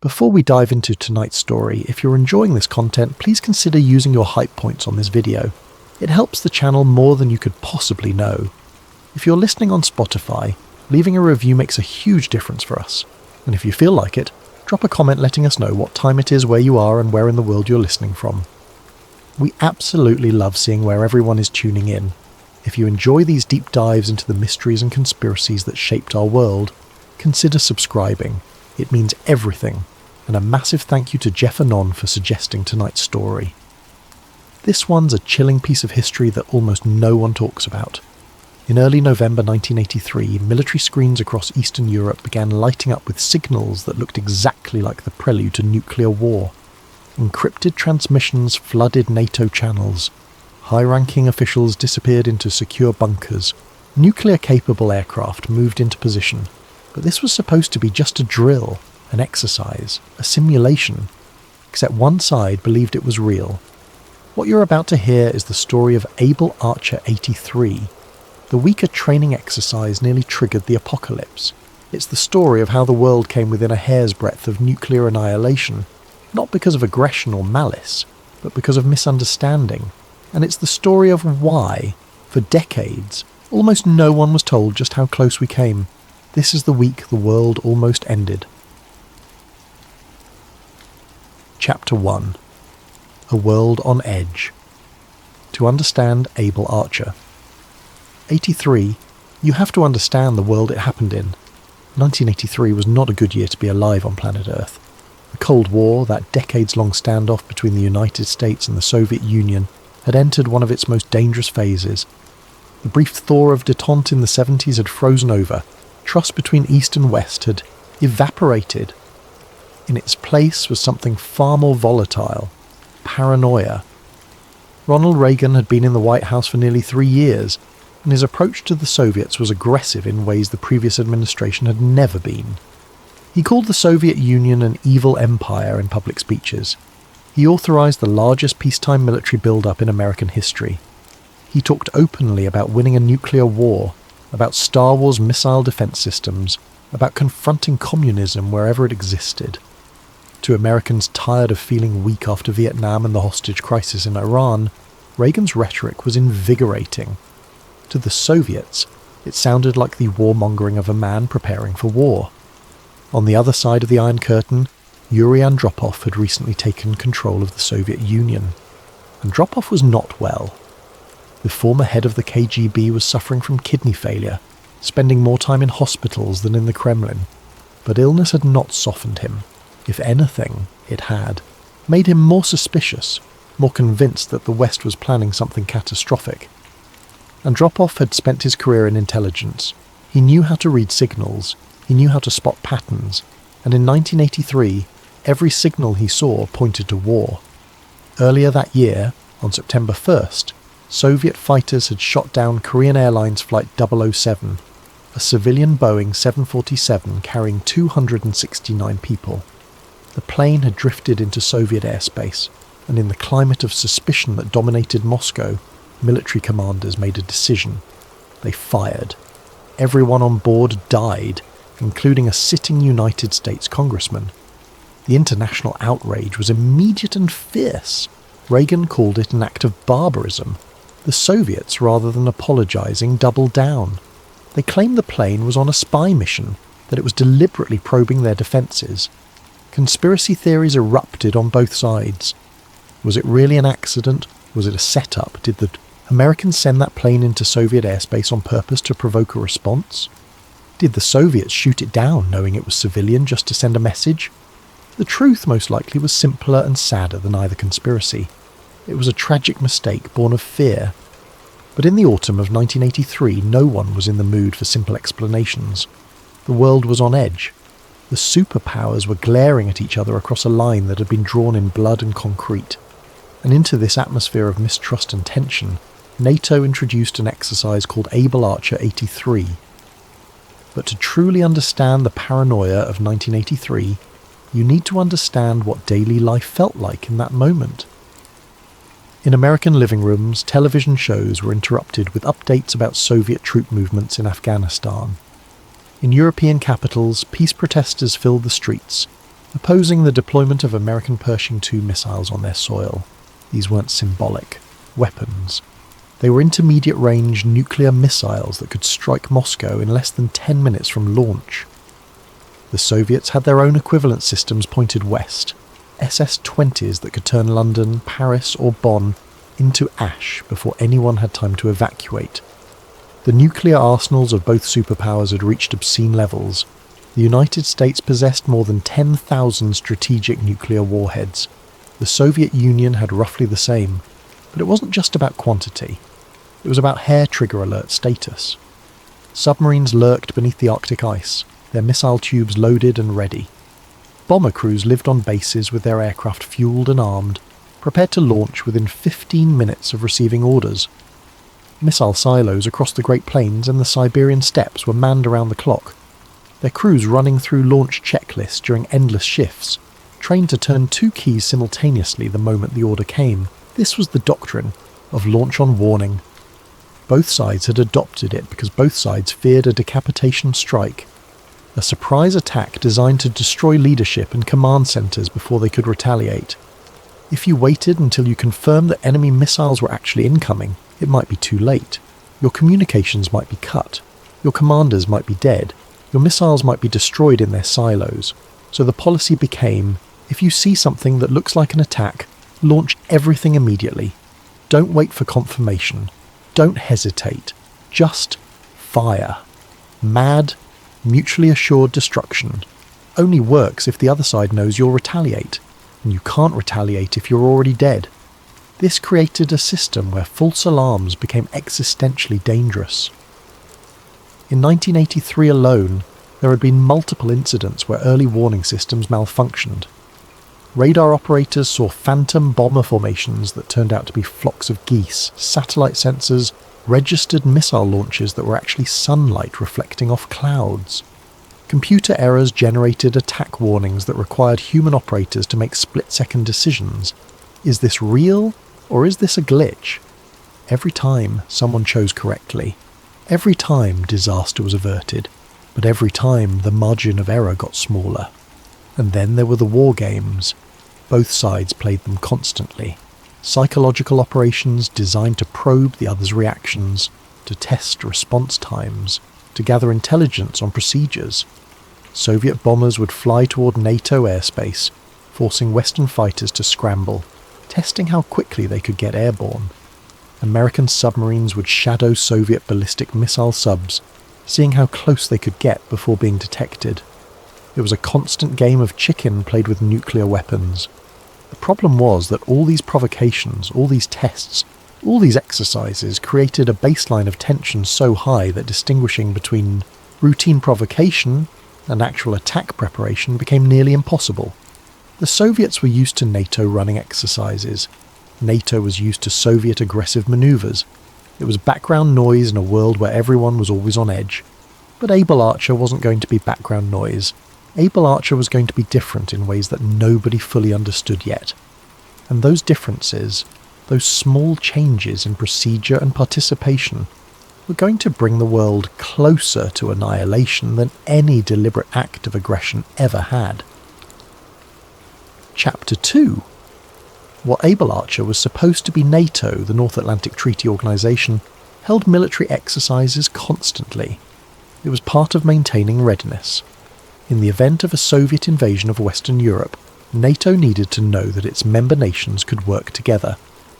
Before we dive into tonight's story, if you're enjoying this content, please consider using your hype points on this video. It helps the channel more than you could possibly know. If you're listening on Spotify, leaving a review makes a huge difference for us. And if you feel like it, drop a comment letting us know what time it is, where you are, and where in the world you're listening from. We absolutely love seeing where everyone is tuning in. If you enjoy these deep dives into the mysteries and conspiracies that shaped our world, consider subscribing. It means everything. And a massive thank you to Jeff Anon for suggesting tonight's story. This one's a chilling piece of history that almost no one talks about. In early November 1983, military screens across Eastern Europe began lighting up with signals that looked exactly like the prelude to nuclear war. Encrypted transmissions flooded NATO channels. High-ranking officials disappeared into secure bunkers. Nuclear-capable aircraft moved into position. But this was supposed to be just a drill, an exercise, a simulation. Except one side believed it was real. What you're about to hear is the story of Able Archer 83. The weaker training exercise nearly triggered the apocalypse. It's the story of how the world came within a hair's breadth of nuclear annihilation, not because of aggression or malice, but because of misunderstanding. And it's the story of why, for decades, almost no one was told just how close we came. This is the week the world almost ended. Chapter 1. A World on Edge. To understand Able Archer. 83. You have to understand the world it happened in. 1983 was not a good year to be alive on planet Earth. The Cold War, that decades-long standoff between the United States and the Soviet Union, had entered one of its most dangerous phases. The brief thaw of détente in the 70s had frozen over. Trust between East and West had evaporated. In its place was something far more volatile: paranoia. Ronald Reagan had been in the White House for nearly 3 years, and his approach to the Soviets was aggressive in ways the previous administration had never been. He called the Soviet Union an evil empire in public speeches. He authorized the largest peacetime military build-up in American history. He talked openly about winning a nuclear war, about Star Wars missile defense systems, about confronting communism wherever it existed. To Americans tired of feeling weak after Vietnam and the hostage crisis in Iran, Reagan's rhetoric was invigorating. To the Soviets, it sounded like the warmongering of a man preparing for war. On the other side of the Iron Curtain, Yuri Andropov had recently taken control of the Soviet Union. Andropov was not well. The former head of the KGB was suffering from kidney failure, spending more time in hospitals than in the Kremlin. But illness had not softened him. If anything, it had. Made him more suspicious, more convinced that the West was planning something catastrophic. Andropov had spent his career in intelligence. He knew how to read signals. He knew how to spot patterns. And in 1983, every signal he saw pointed to war. Earlier that year, on September 1st, Soviet fighters had shot down Korean Airlines Flight 007, a civilian Boeing 747 carrying 269 people. The plane had drifted into Soviet airspace, and in the climate of suspicion that dominated Moscow, military commanders made a decision. They fired. Everyone on board died, including a sitting United States congressman. The international outrage was immediate and fierce. Reagan called it an act of barbarism. The Soviets, rather than apologizing, doubled down. They claimed the plane was on a spy mission, that it was deliberately probing their defenses. Conspiracy theories erupted on both sides. Was it really an accident? Was it a setup? Did the Americans send that plane into Soviet airspace on purpose to provoke a response? Did the Soviets shoot it down knowing it was civilian just to send a message? The truth most likely was simpler and sadder than either conspiracy. It was a tragic mistake born of fear. But in the autumn of 1983, no one was in the mood for simple explanations. The world was on edge. The superpowers were glaring at each other across a line that had been drawn in blood and concrete. And into this atmosphere of mistrust and tension, NATO introduced an exercise called Able Archer 83. But to truly understand the paranoia of 1983, you need to understand what daily life felt like in that moment. In American living rooms, television shows were interrupted with updates about Soviet troop movements in Afghanistan. In European capitals, peace protesters filled the streets. opposing the deployment of American Pershing II missiles on their soil. These weren't symbolic weapons. They were intermediate-range nuclear missiles that could strike Moscow in less than 10 minutes from launch. The Soviets had their own equivalent systems pointed west, SS-20s that could turn London, Paris or Bonn into ash before anyone had time to evacuate. The nuclear arsenals of both superpowers had reached obscene levels. The United States possessed more than 10,000 strategic nuclear warheads. The Soviet Union had roughly the same, but it wasn't just about quantity. It was about hair trigger alert status. Submarines lurked beneath the Arctic ice, their missile tubes loaded and ready. Bomber crews lived on bases with their aircraft fueled and armed, prepared to launch within 15 minutes of receiving orders. Missile silos across the Great Plains and the Siberian steppes were manned around the clock, their crews running through launch checklists during endless shifts, trained to turn two keys simultaneously the moment the order came. This was the doctrine of launch on warning. Both sides had adopted it because both sides feared a decapitation strike, a surprise attack designed to destroy leadership and command centres before they could retaliate. If you waited until you confirmed that enemy missiles were actually incoming, it might be too late. Your communications might be cut. Your commanders might be dead. Your missiles might be destroyed in their silos. So the policy became, if you see something that looks like an attack, launch everything immediately. Don't wait for confirmation. Don't hesitate. Just fire. Mad, mutually assured destruction only works if the other side knows you'll retaliate, and you can't retaliate if you're already dead. This created a system where false alarms became existentially dangerous. In 1983 alone, there had been multiple incidents where early warning systems malfunctioned. Radar operators saw phantom bomber formations that turned out to be flocks of geese, satellite sensors registered missile launches that were actually sunlight reflecting off clouds. Computer errors generated attack warnings that required human operators to make split-second decisions. Is this real, or is this a glitch? Every time, someone chose correctly. Every time, disaster was averted. But every time, the margin of error got smaller. And then there were the war games. Both sides played them constantly. Psychological operations designed to probe the other's reactions, to test response times, to gather intelligence on procedures. Soviet bombers would fly toward NATO airspace, forcing Western fighters to scramble, testing how quickly they could get airborne. American submarines would shadow Soviet ballistic missile subs, seeing how close they could get before being detected. It was a constant game of chicken played with nuclear weapons. The problem was that all these provocations, all these tests, all these exercises created a baseline of tension so high that distinguishing between routine provocation and actual attack preparation became nearly impossible. The Soviets were used to NATO running exercises. NATO was used to Soviet aggressive maneuvers. It was background noise in a world where everyone was always on edge. But Able Archer wasn't going to be background noise. Able Archer was going to be different in ways that nobody fully understood yet. And those differences, those small changes in procedure and participation, were going to bring the world closer to annihilation than any deliberate act of aggression ever had. Chapter 2. What Able Archer was supposed to be NATO, the North Atlantic Treaty Organisation, held military exercises constantly. It was part of maintaining readiness. In the event of a Soviet invasion of Western Europe, NATO needed to know that its member nations could work together,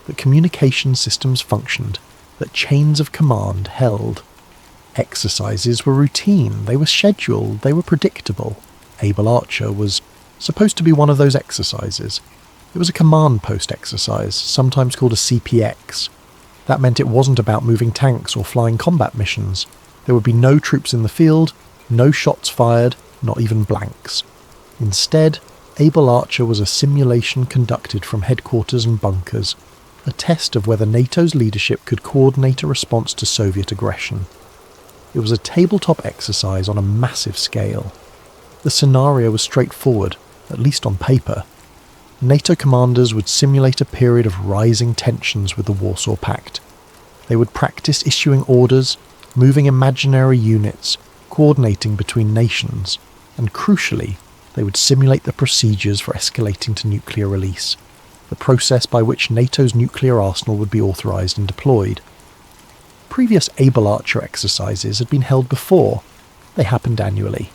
that communication systems functioned, that chains of command held. Exercises were routine, they were scheduled, they were predictable. Able Archer was supposed to be one of those exercises. It was a command post exercise, sometimes called a CPX. That meant it wasn't about moving tanks or flying combat missions. There would be no troops in the field, no shots fired, not even blanks. Instead, Able Archer was a simulation conducted from headquarters and bunkers, a test of whether NATO's leadership could coordinate a response to Soviet aggression. It was a tabletop exercise on a massive scale. The scenario was straightforward, at least on paper. NATO commanders would simulate a period of rising tensions with the Warsaw Pact. They would practice issuing orders, moving imaginary units, coordinating between nations, and crucially, They would simulate the procedures for escalating to nuclear release, the process by which NATO's nuclear arsenal would be authorised and deployed. Previous Able Archer exercises had been held before. They happened annually.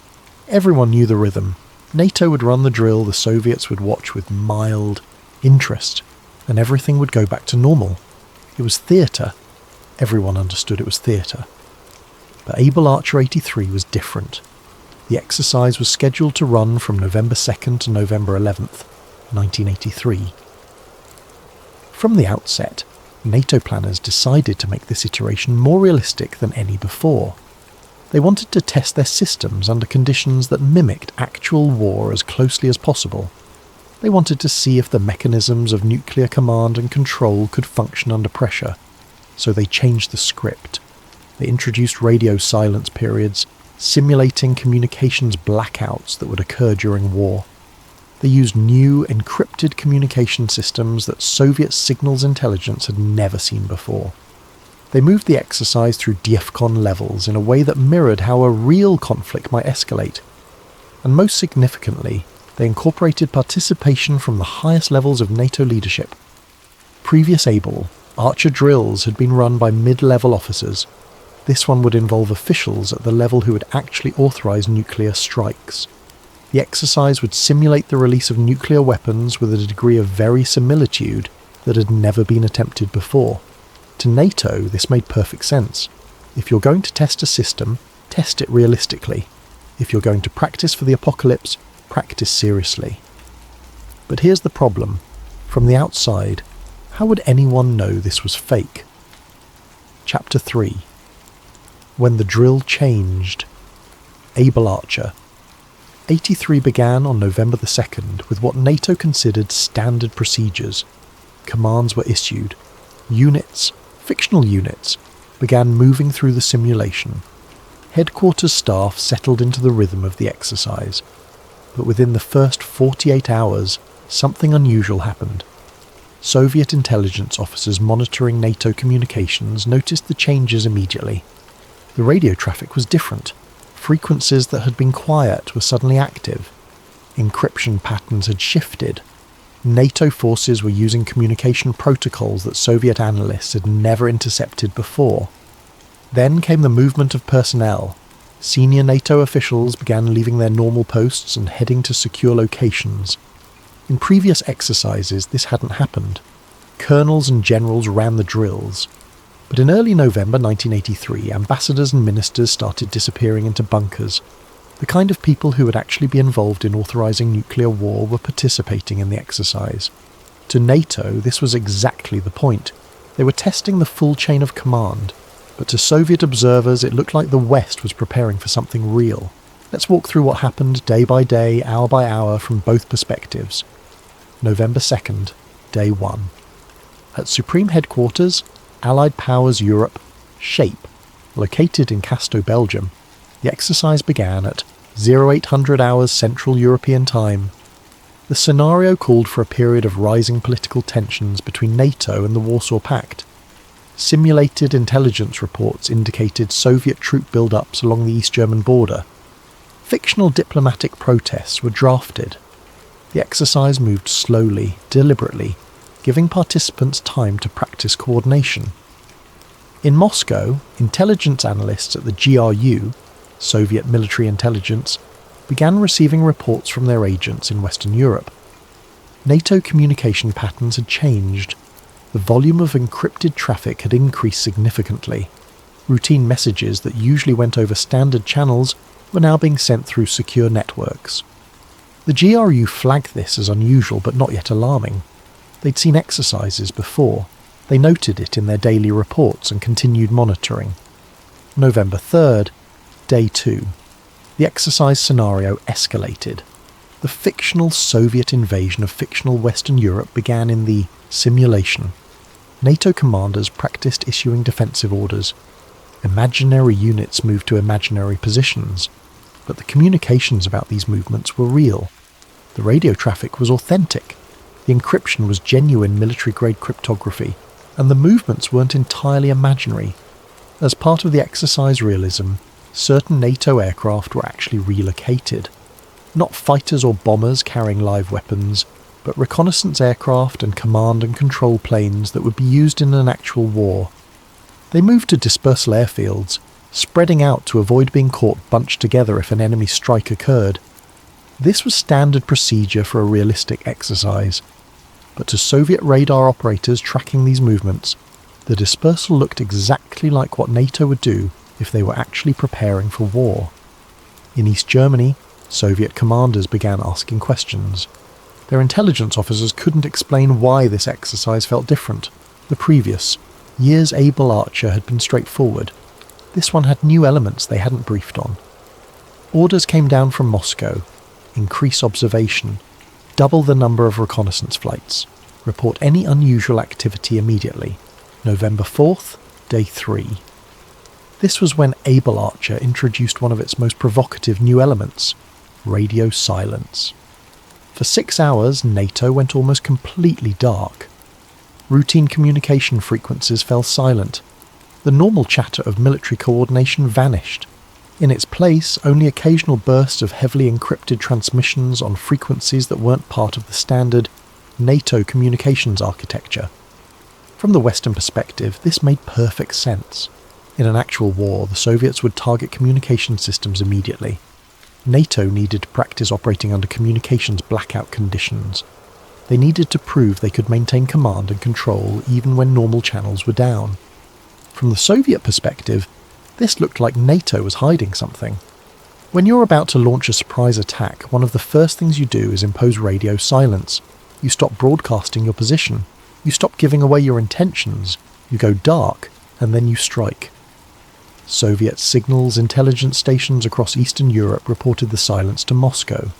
Everyone knew the rhythm. NATO would run the drill, the Soviets would watch with mild interest, and everything would go back to normal. It was theatre. Everyone understood it was theatre. But Able Archer 83 was different. The exercise was scheduled to run from November 2nd to November 11th, 1983. From the outset, NATO planners decided to make this iteration more realistic than any before. They wanted to test their systems under conditions that mimicked actual war as closely as possible. They wanted to see if the mechanisms of nuclear command and control could function under pressure, so they changed the script. They introduced radio silence periods, simulating communications blackouts that would occur during war. They used new, encrypted communication systems that Soviet signals intelligence had never seen before. They moved the exercise through DEFCON levels in a way that mirrored how a real conflict might escalate. And most significantly, they incorporated participation from the highest levels of NATO leadership. Previous Able Archer drills had been run by mid-level officers. This one would involve officials at the level who would actually authorise nuclear strikes. The exercise would simulate the release of nuclear weapons with a degree of verisimilitude that had never been attempted before. To NATO, this made perfect sense. If you're going to test a system, test it realistically. If you're going to practice for the apocalypse, practice seriously. But here's the problem. From the outside, how would anyone know this was fake? Chapter 3. When the drill changed. Able Archer. 83 began on November the 2nd with what NATO considered standard procedures. Commands were issued. Units, fictional units, began moving through the simulation. Headquarters staff settled into the rhythm of the exercise. But within the first 48 hours, something unusual happened. Soviet intelligence officers monitoring NATO communications noticed the changes immediately. The radio traffic was different. Frequencies that had been quiet were suddenly active. Encryption patterns had shifted. NATO forces were using communication protocols that Soviet analysts had never intercepted before. Then came the movement of personnel. Senior NATO officials began leaving their normal posts and heading to secure locations. In previous exercises, this hadn't happened. Colonels and generals ran the drills. But in early November 1983, ambassadors and ministers started disappearing into bunkers. The kind of people who would actually be involved in authorising nuclear war were participating in the exercise. To NATO, this was exactly the point. They were testing the full chain of command. But to Soviet observers, it looked like the West was preparing for something real. Let's walk through what happened day by day, hour by hour, from both perspectives. November 2nd, Day 1. At Supreme Headquarters, Allied Powers Europe, SHAPE, located in Casto, Belgium, the exercise began at 0800 hours Central European Time. The scenario called for a period of rising political tensions between NATO and the Warsaw Pact. Simulated intelligence reports indicated Soviet troop build-ups along the East German border. Fictional diplomatic protests were drafted. The exercise moved slowly, deliberately, giving participants time to practice coordination. In Moscow, intelligence analysts at the GRU, Soviet military intelligence, began receiving reports from their agents in Western Europe. NATO communication patterns had changed. The volume of encrypted traffic had increased significantly. Routine messages that usually went over standard channels were now being sent through secure networks. The GRU flagged this as unusual but not yet alarming. They'd seen exercises before. They noted it in their daily reports and continued monitoring. November 3rd, Day 2. The exercise scenario escalated. The fictional Soviet invasion of fictional Western Europe began in the simulation. NATO commanders practiced issuing defensive orders. Imaginary units moved to imaginary positions. But the communications about these movements were real. The radio traffic was authentic. The encryption was genuine military-grade cryptography, and the movements weren't entirely imaginary. As part of the exercise realism, certain NATO aircraft were actually relocated. Not fighters or bombers carrying live weapons, but reconnaissance aircraft and command and control planes that would be used in an actual war. They moved to dispersal airfields, spreading out to avoid being caught bunched together if an enemy strike occurred. This was standard procedure for a realistic exercise, but to Soviet radar operators tracking these movements, the dispersal looked exactly like what NATO would do if they were actually preparing for war. In East Germany, Soviet commanders began asking questions. Their intelligence officers couldn't explain why this exercise felt different. The previous, year's Able Archer had been straightforward. This one had new elements they hadn't briefed on. Orders came down from Moscow. Increase observation. Double the number of reconnaissance flights. Report any unusual activity immediately. November 4th, Day 3. This was when Able Archer introduced one of its most provocative new elements, radio silence. For 6 hours, NATO went almost completely dark. Routine communication frequencies fell silent. The normal chatter of military coordination vanished. In its place, only occasional bursts of heavily encrypted transmissions on frequencies that weren't part of the standard NATO communications architecture. From the Western perspective, this made perfect sense. In an actual war, the Soviets would target communication systems immediately. NATO needed to practice operating under communications blackout conditions. They needed to prove they could maintain command and control even when normal channels were down. From the Soviet perspective, this looked like NATO was hiding something. When you're about to launch a surprise attack, one of the first things you do is impose radio silence. You stop broadcasting your position. You stop giving away your intentions. You go dark, and then you strike. Soviet signals intelligence stations across Eastern Europe reported the silence to Moscow.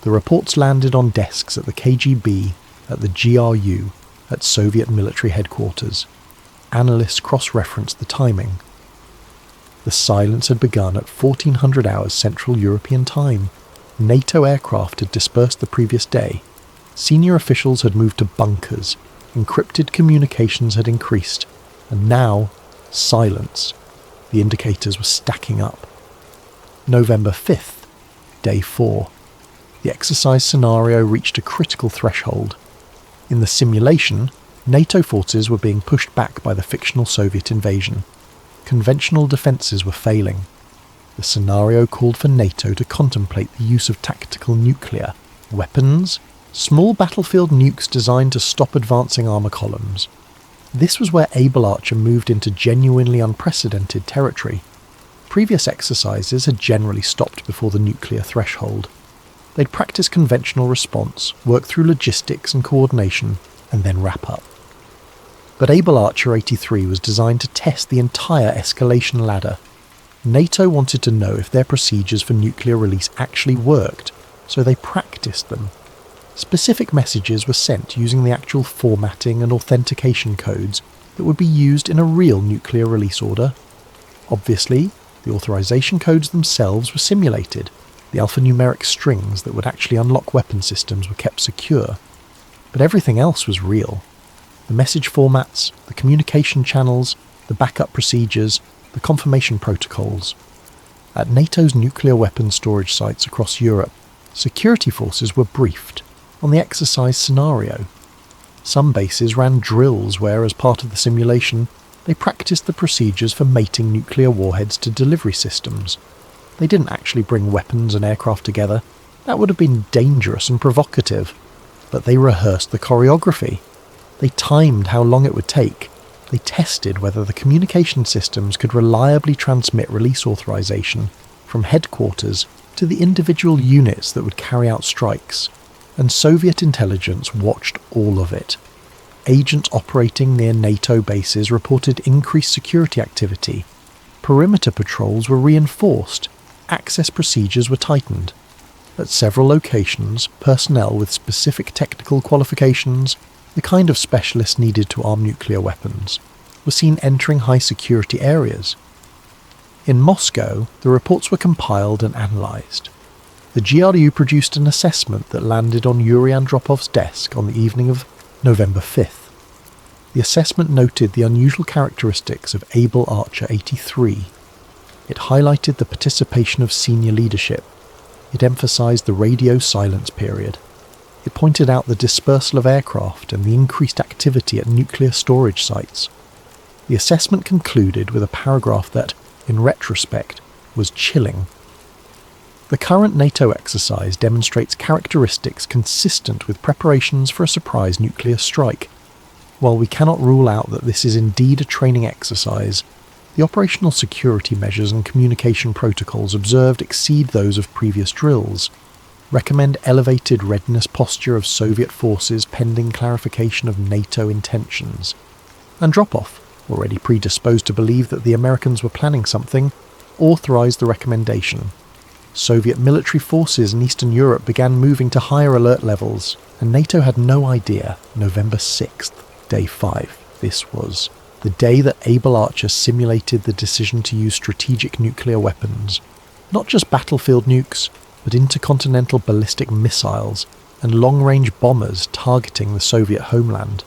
The reports landed on desks at the KGB, at the GRU, at Soviet military headquarters. Analysts cross-referenced the timing. The silence had begun at 1400 hours Central European time. NATO aircraft had dispersed the previous day. Senior officials had moved to bunkers. Encrypted communications had increased. And now, silence. The indicators were stacking up. November 5th, Day 4. The exercise scenario reached a critical threshold. In the simulation, NATO forces were being pushed back by the fictional Soviet invasion. Conventional defences were failing. The scenario called for NATO to contemplate the use of tactical nuclear weapons, small battlefield nukes designed to stop advancing armour columns. This was where Able Archer moved into genuinely unprecedented territory. Previous exercises had generally stopped before the nuclear threshold. They'd practice conventional response, work through logistics and coordination, and then wrap up. But Able Archer 83 was designed to test the entire escalation ladder. NATO wanted to know if their procedures for nuclear release actually worked, so they practiced them. Specific messages were sent using the actual formatting and authentication codes that would be used in a real nuclear release order. Obviously, the authorization codes themselves were simulated. The alphanumeric strings that would actually unlock weapon systems were kept secure. But everything else was real. The message formats, the communication channels, the backup procedures, the confirmation protocols. At NATO's nuclear weapons storage sites across Europe, security forces were briefed on the exercise scenario. Some bases ran drills where, as part of the simulation, they practiced the procedures for mating nuclear warheads to delivery systems. They didn't actually bring weapons and aircraft together. That would have been dangerous and provocative. But they rehearsed the choreography. They timed how long it would take. They tested whether the communication systems could reliably transmit release authorization from headquarters to the individual units that would carry out strikes. And Soviet intelligence watched all of it. Agents operating near NATO bases reported increased security activity. Perimeter patrols were reinforced. Access procedures were tightened. At several locations, personnel with specific technical qualifications, the kind of specialists needed to arm nuclear weapons, were seen entering high-security areas. In Moscow, the reports were compiled and analysed. The GRU produced an assessment that landed on Yuri Andropov's desk on the evening of November 5th. The assessment noted the unusual characteristics of Able Archer 83. It highlighted the participation of senior leadership. It emphasized the radio silence period. It pointed out the dispersal of aircraft and the increased activity at nuclear storage sites. The assessment concluded with a paragraph that, in retrospect, was chilling. The current NATO exercise demonstrates characteristics consistent with preparations for a surprise nuclear strike. While we cannot rule out that this is indeed a training exercise, the operational security measures and communication protocols observed exceed those of previous drills, recommend elevated readiness posture of Soviet forces pending clarification of NATO intentions, and drop-off, already predisposed to believe that the Americans were planning something, authorized the recommendation. Soviet military forces in Eastern Europe began moving to higher alert levels, and NATO had no idea, November 6th, Day 5, this was the day that Able Archer simulated the decision to use strategic nuclear weapons, not just battlefield nukes, but intercontinental ballistic missiles and long-range bombers targeting the Soviet homeland.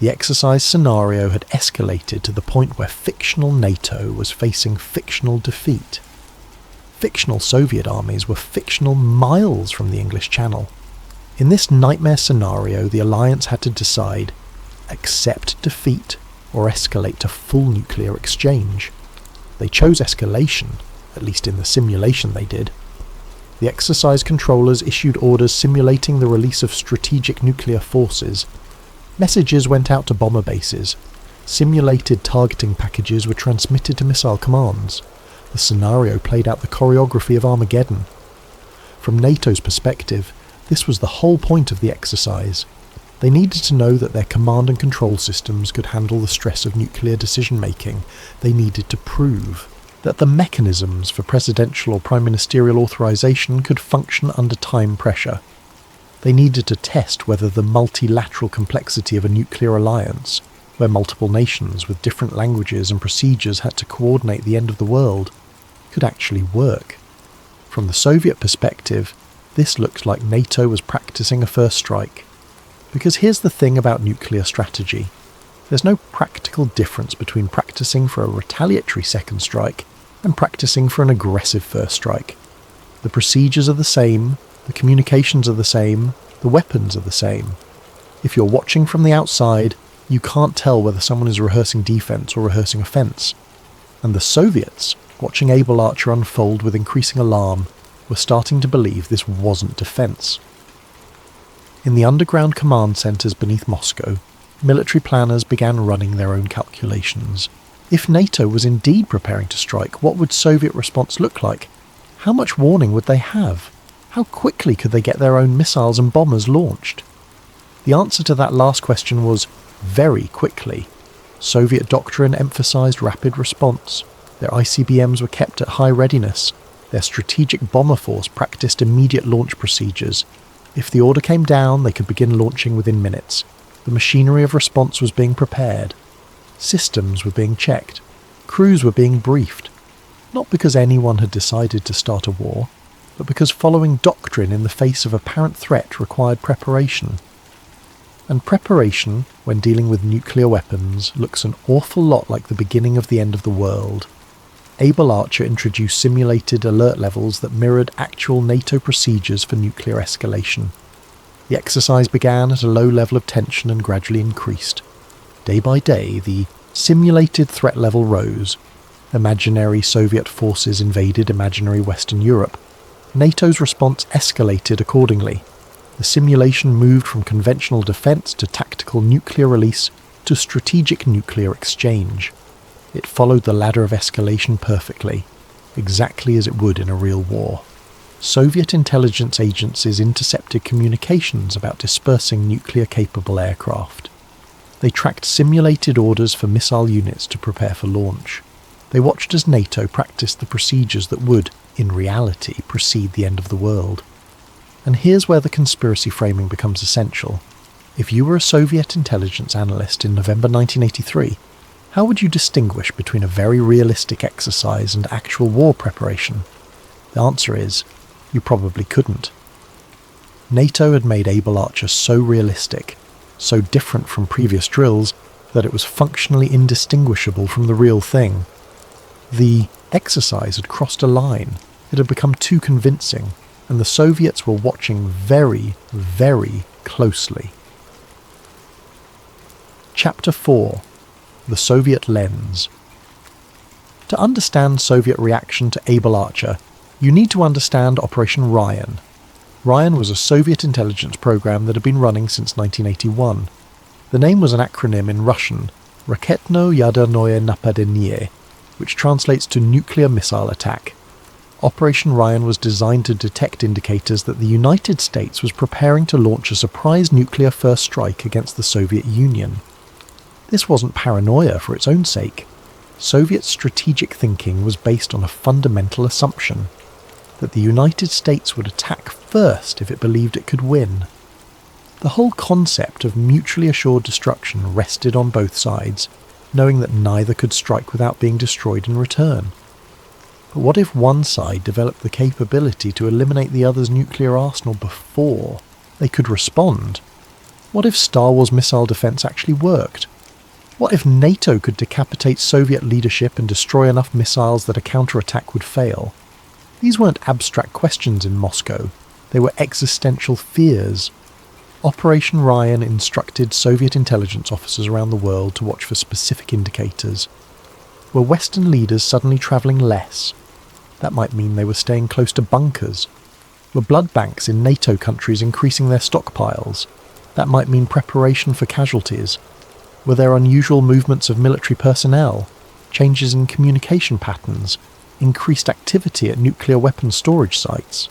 The exercise scenario had escalated to the point where fictional NATO was facing fictional defeat. Fictional Soviet armies were fictional miles from the English Channel. In this nightmare scenario, the alliance had to decide: accept defeat or escalate to full nuclear exchange. They chose escalation, at least in the simulation they did. The exercise controllers issued orders simulating the release of strategic nuclear forces. Messages went out to bomber bases. Simulated targeting packages were transmitted to missile commands. The scenario played out the choreography of Armageddon. From NATO's perspective, this was the whole point of the exercise. They needed to know that their command and control systems could handle the stress of nuclear decision-making. They needed to prove that the mechanisms for presidential or prime ministerial authorization could function under time pressure. They needed to test whether the multilateral complexity of a nuclear alliance, where multiple nations with different languages and procedures had to coordinate the end of the world, could actually work. From the Soviet perspective, this looked like NATO was practicing a first strike. Because here's the thing about nuclear strategy. There's no practical difference between practicing for a retaliatory second strike and practicing for an aggressive first strike. The procedures are the same, the communications are the same, the weapons are the same. If you're watching from the outside, you can't tell whether someone is rehearsing defense or rehearsing offense. And the Soviets, watching Able Archer unfold with increasing alarm, were starting to believe this wasn't defense. In the underground command centers beneath Moscow, military planners began running their own calculations. If NATO was indeed preparing to strike, what would Soviet response look like? How much warning would they have? How quickly could they get their own missiles and bombers launched? The answer to that last question was very quickly. Soviet doctrine emphasized rapid response. Their ICBMs were kept at high readiness. Their strategic bomber force practiced immediate launch procedures. If the order came down, they could begin launching within minutes. The machinery of response was being prepared. Systems were being checked. Crews were being briefed. Not because anyone had decided to start a war, but because following doctrine in the face of apparent threat required preparation. And preparation, when dealing with nuclear weapons, looks an awful lot like the beginning of the end of the world. Able Archer introduced simulated alert levels that mirrored actual NATO procedures for nuclear escalation. The exercise began at a low level of tension and gradually increased. Day by day, the simulated threat level rose. Imaginary Soviet forces invaded imaginary Western Europe. NATO's response escalated accordingly. The simulation moved from conventional defense to tactical nuclear release to strategic nuclear exchange. It followed the ladder of escalation perfectly, exactly as it would in a real war. Soviet intelligence agencies intercepted communications about dispersing nuclear-capable aircraft. They tracked simulated orders for missile units to prepare for launch. They watched as NATO practiced the procedures that would, in reality, precede the end of the world. And here's where the conspiracy framing becomes essential. If you were a Soviet intelligence analyst in November 1983, how would you distinguish between a very realistic exercise and actual war preparation? The answer is, you probably couldn't. NATO had made Able Archer so realistic, so different from previous drills, that it was functionally indistinguishable from the real thing. The exercise had crossed a line. It had become too convincing, and the Soviets were watching very, very closely. Chapter 4. The Soviet Lens. To understand Soviet reaction to Able Archer, you need to understand Operation Ryan. Ryan was a Soviet intelligence program that had been running since 1981. The name was an acronym in Russian, Raketno-Yadernoye Napadenie, which translates to nuclear missile attack. Operation Ryan was designed to detect indicators that the United States was preparing to launch a surprise nuclear first strike against the Soviet Union. This wasn't paranoia for its own sake. Soviet strategic thinking was based on a fundamental assumption, that the United States would attack first if it believed it could win. The whole concept of mutually assured destruction rested on both sides, knowing that neither could strike without being destroyed in return. But what if one side developed the capability to eliminate the other's nuclear arsenal before they could respond? What if Star Wars missile defense actually worked? What if NATO could decapitate Soviet leadership and destroy enough missiles that a counterattack would fail? These weren't abstract questions in Moscow. They were existential fears. Operation Ryan instructed Soviet intelligence officers around the world to watch for specific indicators. Were Western leaders suddenly travelling less? That might mean they were staying close to bunkers. Were blood banks in NATO countries increasing their stockpiles? That might mean preparation for casualties. Were there unusual movements of military personnel, changes in communication patterns, increased activity at nuclear weapons storage sites?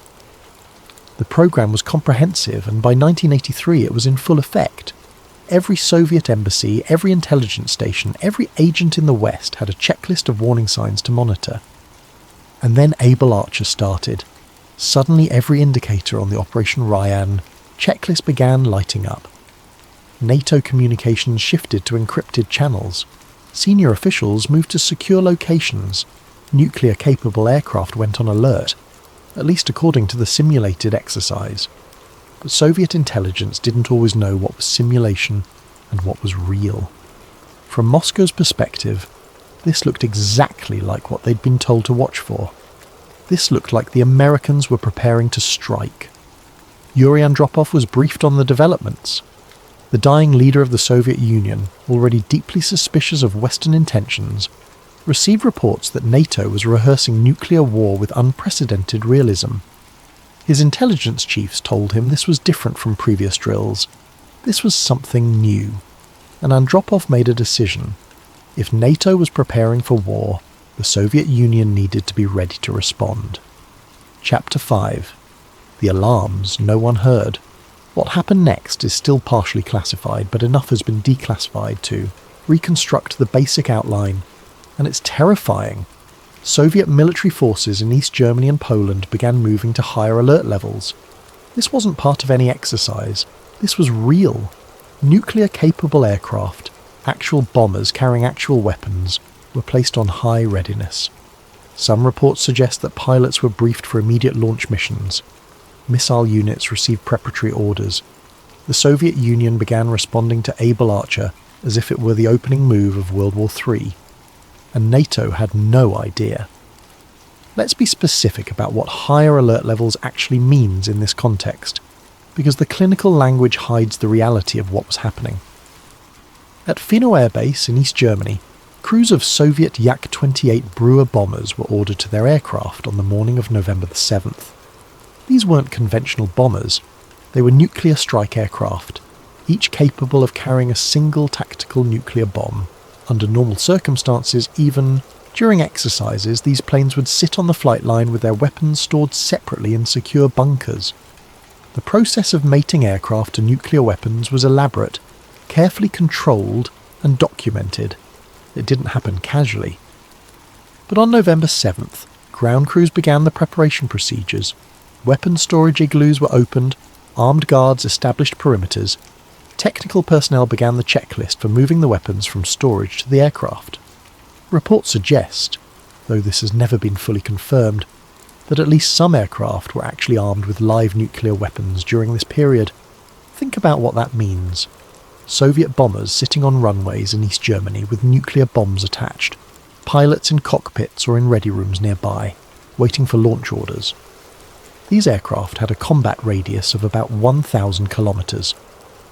The program was comprehensive, and by 1983 it was in full effect. Every Soviet embassy, every intelligence station, every agent in the West had a checklist of warning signs to monitor. And then Able Archer started. Suddenly every indicator on the Operation Ryan checklist began lighting up. NATO communications shifted to encrypted channels. Senior officials moved to secure locations. Nuclear-capable aircraft went on alert, at least according to the simulated exercise. But Soviet intelligence didn't always know what was simulation and what was real. From Moscow's perspective, this looked exactly like what they'd been told to watch for. This looked like the Americans were preparing to strike. Yuri Andropov was briefed on the developments. The dying leader of the Soviet Union, already deeply suspicious of Western intentions, received reports that NATO was rehearsing nuclear war with unprecedented realism. His intelligence chiefs told him this was different from previous drills. This was something new. And Andropov made a decision. If NATO was preparing for war, the Soviet Union needed to be ready to respond. Chapter 5. The alarms no one heard. What happened next is still partially classified, but enough has been declassified to reconstruct the basic outline, and it's terrifying. Soviet military forces in East Germany and Poland began moving to higher alert levels. This wasn't part of any exercise. This was real. Nuclear-capable aircraft, actual bombers carrying actual weapons, were placed on high readiness. Some reports suggest that pilots were briefed for immediate launch missions. Missile units received preparatory orders. The Soviet Union began responding to Able Archer as if it were the opening move of World War III. And NATO had no idea. Let's be specific about what higher alert levels actually means in this context, because the clinical language hides the reality of what was happening. At Fino Air Base in East Germany, crews of Soviet Yak-28 Brewer bombers were ordered to their aircraft on the morning of November the 7th. These weren't conventional bombers. They were nuclear strike aircraft, each capable of carrying a single tactical nuclear bomb. Under normal circumstances, even during exercises, these planes would sit on the flight line with their weapons stored separately in secure bunkers. The process of mating aircraft to nuclear weapons was elaborate, carefully controlled and documented. It didn't happen casually. But on November 7th, ground crews began the preparation procedures. Weapon storage igloos were opened, armed guards established perimeters. Technical personnel began the checklist for moving the weapons from storage to the aircraft. Reports suggest, though this has never been fully confirmed, that at least some aircraft were actually armed with live nuclear weapons during this period. Think about what that means. Soviet bombers sitting on runways in East Germany with nuclear bombs attached, pilots in cockpits or in ready rooms nearby. waiting for launch orders. These aircraft had a combat radius of about 1,000 kilometres.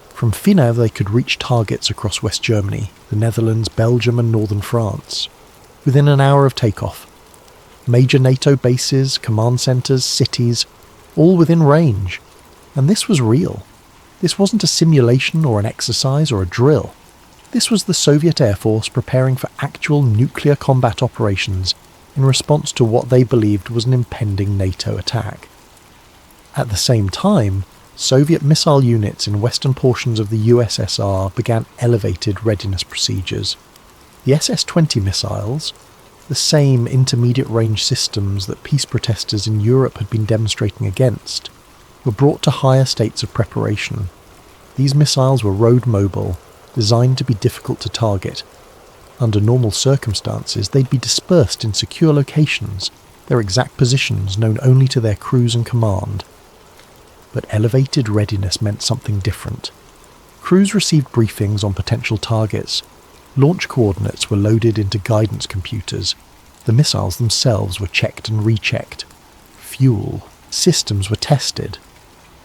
From Finave they could reach targets across West Germany, the Netherlands, Belgium and northern France, within an hour of takeoff. Major NATO bases, command centres, cities, all within range. And this was real. This wasn't a simulation or an exercise or a drill. This was the Soviet Air Force preparing for actual nuclear combat operations in response to what they believed was an impending NATO attack. At the same time, Soviet missile units in western portions of the USSR began elevated readiness procedures. The SS-20 missiles, the same intermediate-range systems that peace protesters in Europe had been demonstrating against, were brought to higher states of preparation. These missiles were road-mobile, designed to be difficult to target. Under normal circumstances, they'd be dispersed in secure locations, their exact positions known only to their crews and command. But elevated readiness meant something different. Crews received briefings on potential targets. Launch coordinates were loaded into guidance computers. The missiles themselves were checked and rechecked. Fuel, systems were tested.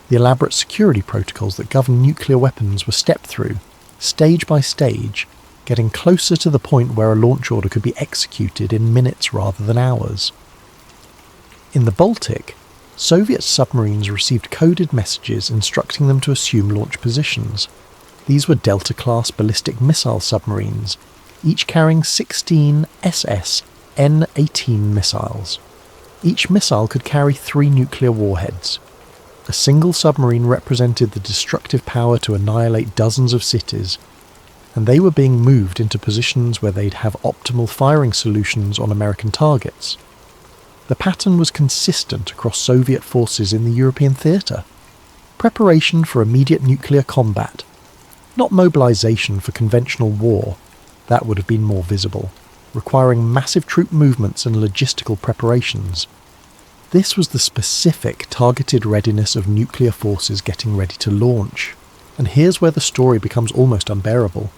The elaborate security protocols that govern nuclear weapons were stepped through, stage by stage, getting closer to the point where a launch order could be executed in minutes rather than hours. In the Baltic, Soviet submarines received coded messages instructing them to assume launch positions. These were Delta-class ballistic missile submarines, each carrying 16 SS N-18 missiles. Each missile could carry 3 nuclear warheads. A single submarine represented the destructive power to annihilate dozens of cities, and they were being moved into positions where they'd have optimal firing solutions on American targets. The pattern was consistent across Soviet forces in the European theatre. Preparation for immediate nuclear combat, not mobilization for conventional war. That would have been more visible, requiring massive troop movements and logistical preparations. This was the specific, targeted readiness of nuclear forces getting ready to launch. And here's where the story becomes almost unbearable.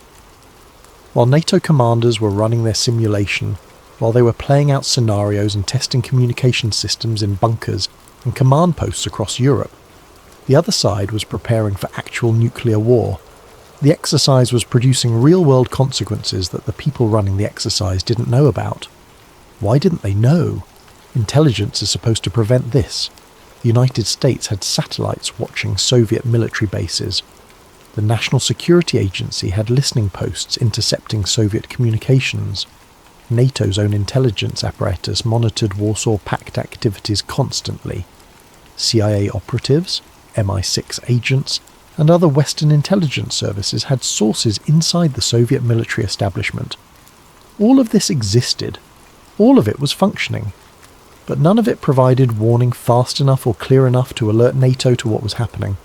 While NATO commanders were running their simulation, while they were playing out scenarios and testing communication systems in bunkers and command posts across Europe, the other side was preparing for actual nuclear war. The exercise was producing real-world consequences that the people running the exercise didn't know about. Why didn't they know? Intelligence is supposed to prevent this. The United States had satellites watching Soviet military bases. The National Security Agency had listening posts intercepting Soviet communications. NATO's own intelligence apparatus monitored Warsaw Pact activities constantly. CIA operatives, MI6 agents, and other Western intelligence services had sources inside the Soviet military establishment. All of this existed. All of it was functioning. But none of it provided warning fast enough or clear enough to alert NATO to what was happening.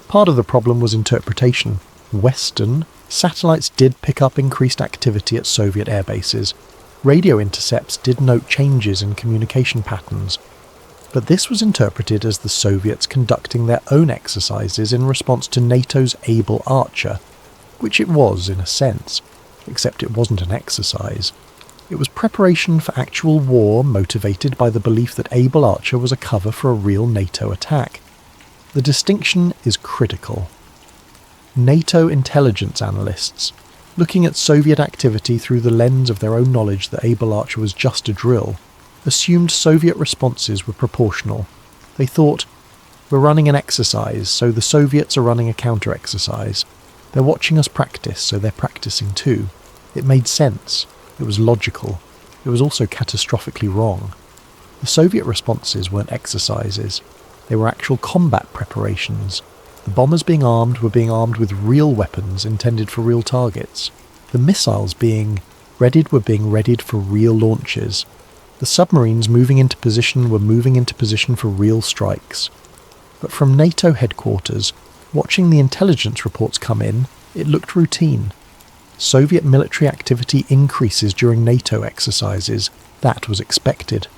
Part of the problem was interpretation. Western satellites did pick up increased activity at Soviet air bases. Radio intercepts did note changes in communication patterns, but this was interpreted as the Soviets conducting their own exercises in response to NATO's Able Archer, which it was in a sense, except it wasn't an exercise. It was preparation for actual war motivated by the belief that Able Archer was a cover for a real NATO attack. The distinction is critical. NATO intelligence analysts, looking at Soviet activity through the lens of their own knowledge that Able Archer was just a drill, assumed Soviet responses were proportional. They thought, we're running an exercise, so the Soviets are running a counter-exercise. They're watching us practice, so they're practicing too. It made sense. It was logical. It was also catastrophically wrong. The Soviet responses weren't exercises. They were actual combat preparations. The bombers being armed were being armed with real weapons intended for real targets. The missiles being readied were being readied for real launches. The submarines moving into position were moving into position for real strikes. But from NATO headquarters, watching the intelligence reports come in, it looked routine. Soviet military activity increases during NATO exercises. That was expected.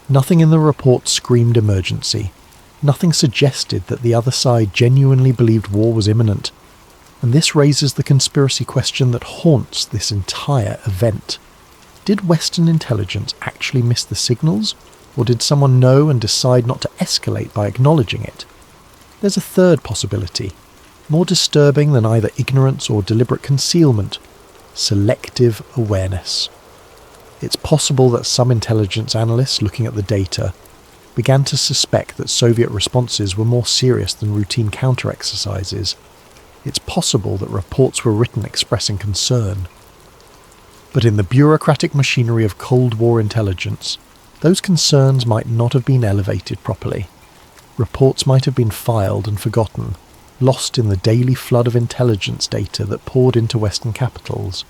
Nothing in the report screamed emergency. Nothing suggested that the other side genuinely believed war was imminent. And this raises the conspiracy question that haunts this entire event. Did Western intelligence actually miss the signals, Or did someone know and decide not to escalate by acknowledging it? There's a third possibility, more disturbing than either ignorance or deliberate concealment: selective awareness. It's possible that some intelligence analysts looking at the data began to suspect that Soviet responses were more serious than routine counter-exercises. It's possible that reports were written expressing concern. But in the bureaucratic machinery of Cold War intelligence, those concerns might not have been elevated properly. Reports might have been filed and forgotten, lost in the daily flood of intelligence data that poured into Western capitals.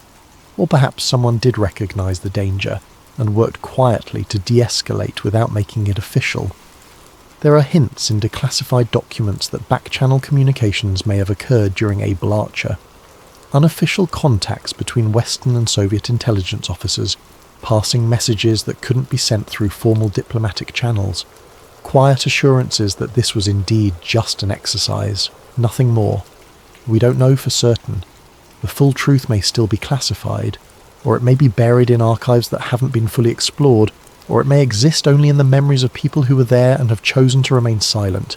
Or perhaps someone did recognise the danger and worked quietly to de-escalate without making it official. There are hints in declassified documents that back-channel communications may have occurred during Able Archer. Unofficial contacts between Western and Soviet intelligence officers, passing messages that couldn't be sent through formal diplomatic channels. Quiet assurances that this was indeed just an exercise, nothing more. We don't know for certain. The full truth may still be classified, or it may be buried in archives that haven't been fully explored, or it may exist only in the memories of people who were there and have chosen to remain silent.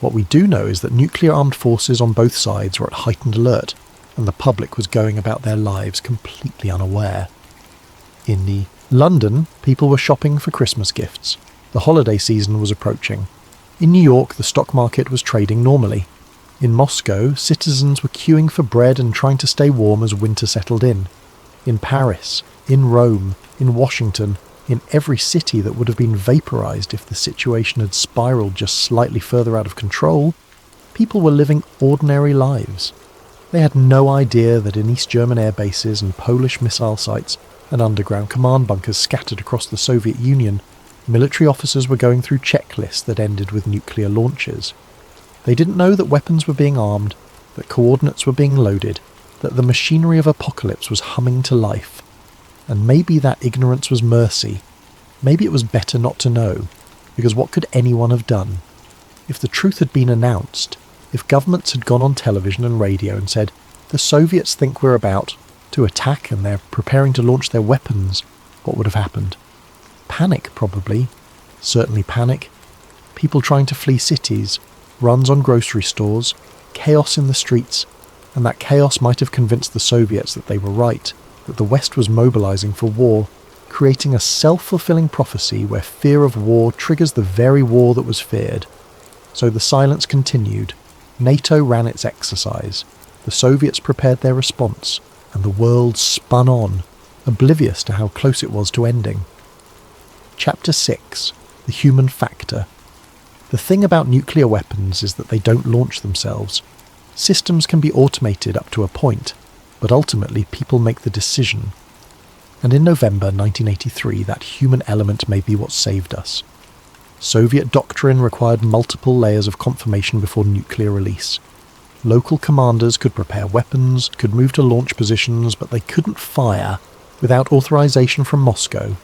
What we do know is that nuclear armed forces on both sides were at heightened alert, and the public was going about their lives completely unaware. In London, people were shopping for Christmas gifts. The holiday season was approaching. In New York, the stock market was trading normally. In Moscow, citizens were queuing for bread and trying to stay warm as winter settled in. In Paris, in Rome, in Washington, in every city that would have been vaporized if the situation had spiraled just slightly further out of control, people were living ordinary lives. They had no idea that in East German air bases and Polish missile sites and underground command bunkers scattered across the Soviet Union, military officers were going through checklists that ended with nuclear launches. They didn't know that weapons were being armed, that coordinates were being loaded, that the machinery of apocalypse was humming to life. And maybe that ignorance was mercy. Maybe it was better not to know, because what could anyone have done? If the truth had been announced, if governments had gone on television and radio and said, "The Soviets think we're about to attack and they're preparing to launch their weapons," what would have happened? Panic, probably. Certainly panic. People trying to flee cities, runs on grocery stores, chaos in the streets, and that chaos might have convinced the Soviets that they were right, that the West was mobilizing for war, creating a self-fulfilling prophecy where fear of war triggers the very war that was feared. So the silence continued. NATO ran its exercise. The Soviets prepared their response, and the world spun on, oblivious to how close it was to ending. Chapter 6. The Human Factor. The thing about nuclear weapons is that they don't launch themselves. Systems can be automated up to a point, but ultimately people make the decision. And in November 1983, that human element may be what saved us. Soviet doctrine required multiple layers of confirmation before nuclear release. Local commanders could prepare weapons, could move to launch positions, but they couldn't fire without authorization from Moscow.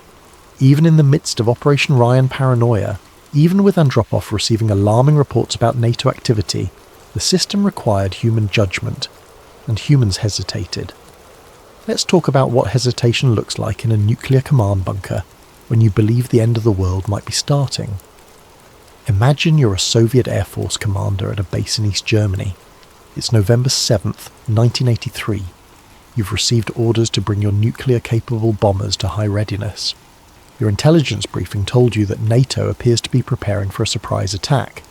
Even in the midst of Operation Ryan paranoia, even with Andropov receiving alarming reports about NATO activity, the system required human judgment, and humans hesitated. Let's talk about what hesitation looks like in a nuclear command bunker when you believe the end of the world might be starting. Imagine you're a Soviet Air Force commander at a base in East Germany. It's November 7th, 1983. You've received orders to bring your nuclear-capable bombers to high readiness. Your intelligence briefing told you that NATO appears to be preparing for a surprise attack.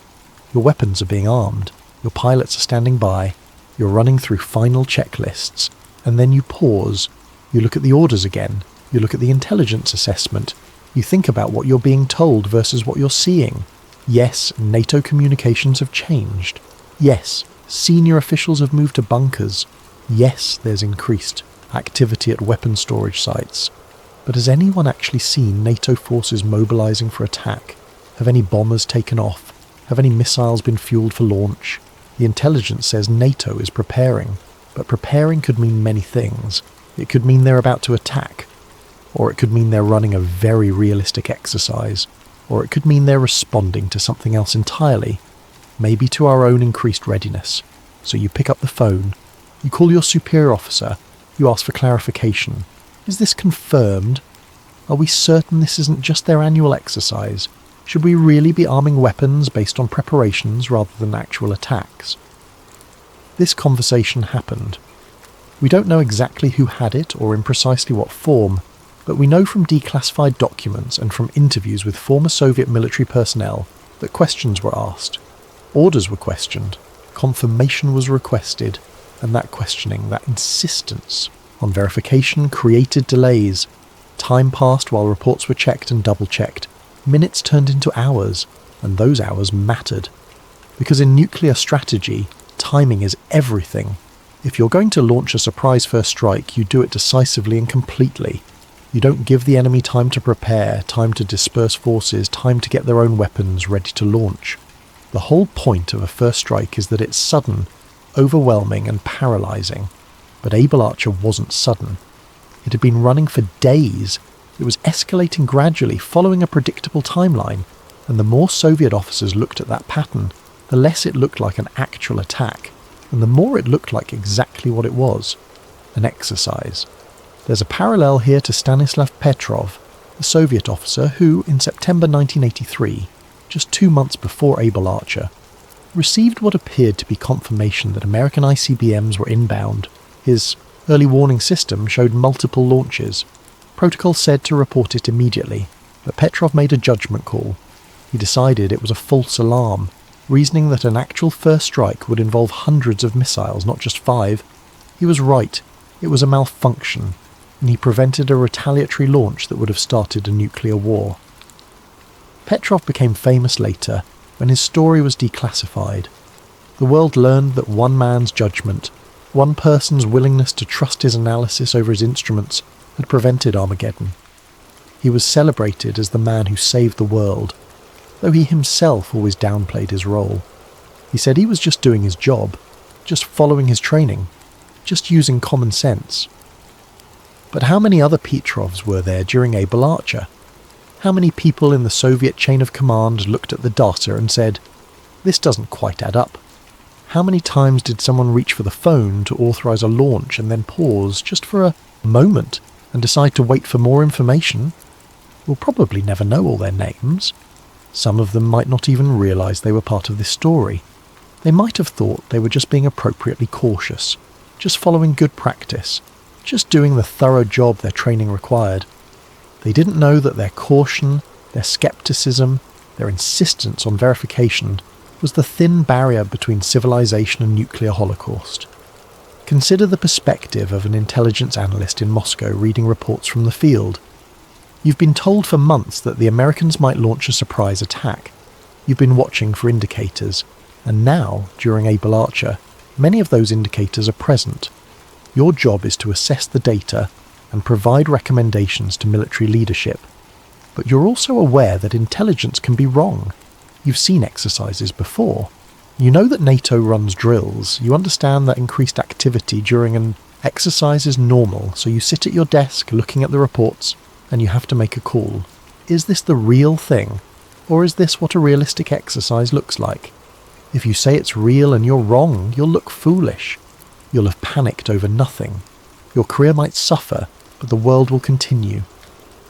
Your weapons are being armed, your pilots are standing by, you're running through final checklists, and then you pause, you look at the orders again, you look at the intelligence assessment, you think about what you're being told versus what you're seeing. Yes, NATO communications have changed. Yes, senior officials have moved to bunkers. Yes, there's increased activity at weapon storage sites. But has anyone actually seen NATO forces mobilizing for attack? Have any bombers taken off? Have any missiles been fueled for launch? The intelligence says NATO is preparing, but preparing could mean many things. It could mean they're about to attack, or it could mean they're running a very realistic exercise, or it could mean they're responding to something else entirely, maybe to our own increased readiness. So you pick up the phone, you call your superior officer, you ask for clarification. Is this confirmed? Are we certain this isn't just their annual exercise? Should we really be arming weapons based on preparations rather than actual attacks? This conversation happened. We don't know exactly who had it or in precisely what form, but we know from declassified documents and from interviews with former Soviet military personnel that questions were asked, orders were questioned, confirmation was requested, and that questioning, that insistence on verification created delays. Time passed while reports were checked and double-checked. Minutes turned into hours, and those hours mattered. Because in nuclear strategy, timing is everything. If you're going to launch a surprise first strike, you do it decisively and completely. You don't give the enemy time to prepare, time to disperse forces, time to get their own weapons ready to launch. The whole point of a first strike is that it's sudden, overwhelming and paralysing. But Able Archer wasn't sudden. It had been running for days. It was escalating gradually, following a predictable timeline, and the more Soviet officers looked at that pattern, the less it looked like an actual attack, and the more it looked like exactly what it was, an exercise. There's a parallel here to Stanislav Petrov, the Soviet officer who, in September 1983, just 2 months before Able Archer, received what appeared to be confirmation that American ICBMs were inbound. His early warning system showed multiple launches. Protocol said to report it immediately, but Petrov made a judgment call. He decided it was a false alarm, reasoning that an actual first strike would involve hundreds of missiles, not just 5. He was right. It was a malfunction, and he prevented a retaliatory launch that would have started a nuclear war. Petrov became famous later when his story was declassified. The world learned that one man's judgment, one person's willingness to trust his analysis over his instruments, had prevented Armageddon. He was celebrated as the man who saved the world, though he himself always downplayed his role. He said he was just doing his job, just following his training, just using common sense. But how many other Petrovs were there during Able Archer? How many people in the Soviet chain of command looked at the data and said, "This doesn't quite add up"? How many times did someone reach for the phone to authorize a launch and then pause just for a moment and decide to wait for more information? We'll probably never know all their names. Some of them might not even realize they were part of this story. They might have thought they were just being appropriately cautious, just following good practice, just doing the thorough job their training required. They didn't know that their caution, their skepticism, their insistence on verification was the thin barrier between civilization and nuclear holocaust. Consider the perspective of an intelligence analyst in Moscow reading reports from the field. You've been told for months that the Americans might launch a surprise attack. You've been watching for indicators, and now, during Able Archer, many of those indicators are present. Your job is to assess the data and provide recommendations to military leadership. But you're also aware that intelligence can be wrong. You've seen exercises before. You know that NATO runs drills. You understand that increased activity during an exercise is normal, so you sit at your desk looking at the reports and you have to make a call. Is this the real thing? Or is this what a realistic exercise looks like? If you say it's real and you're wrong, you'll look foolish. You'll have panicked over nothing. Your career might suffer, but the world will continue.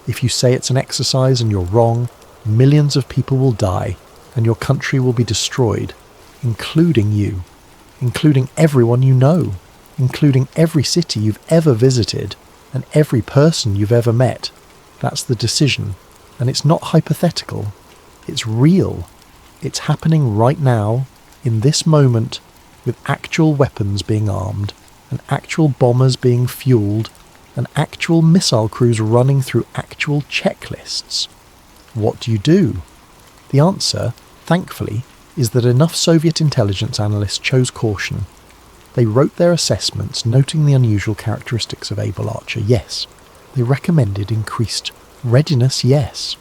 If you say it's an exercise and you're wrong, millions of people will die, and your country will be destroyed, including you, including everyone you know, including every city you've ever visited, and every person you've ever met. That's the decision, and it's not hypothetical. It's real. It's happening right now, in this moment, with actual weapons being armed, and actual bombers being fueled, and actual missile crews running through actual checklists. What do you do? The answer, thankfully, is that enough Soviet intelligence analysts chose caution. They wrote their assessments noting the unusual characteristics of Able Archer, yes. They recommended increased readiness, yes.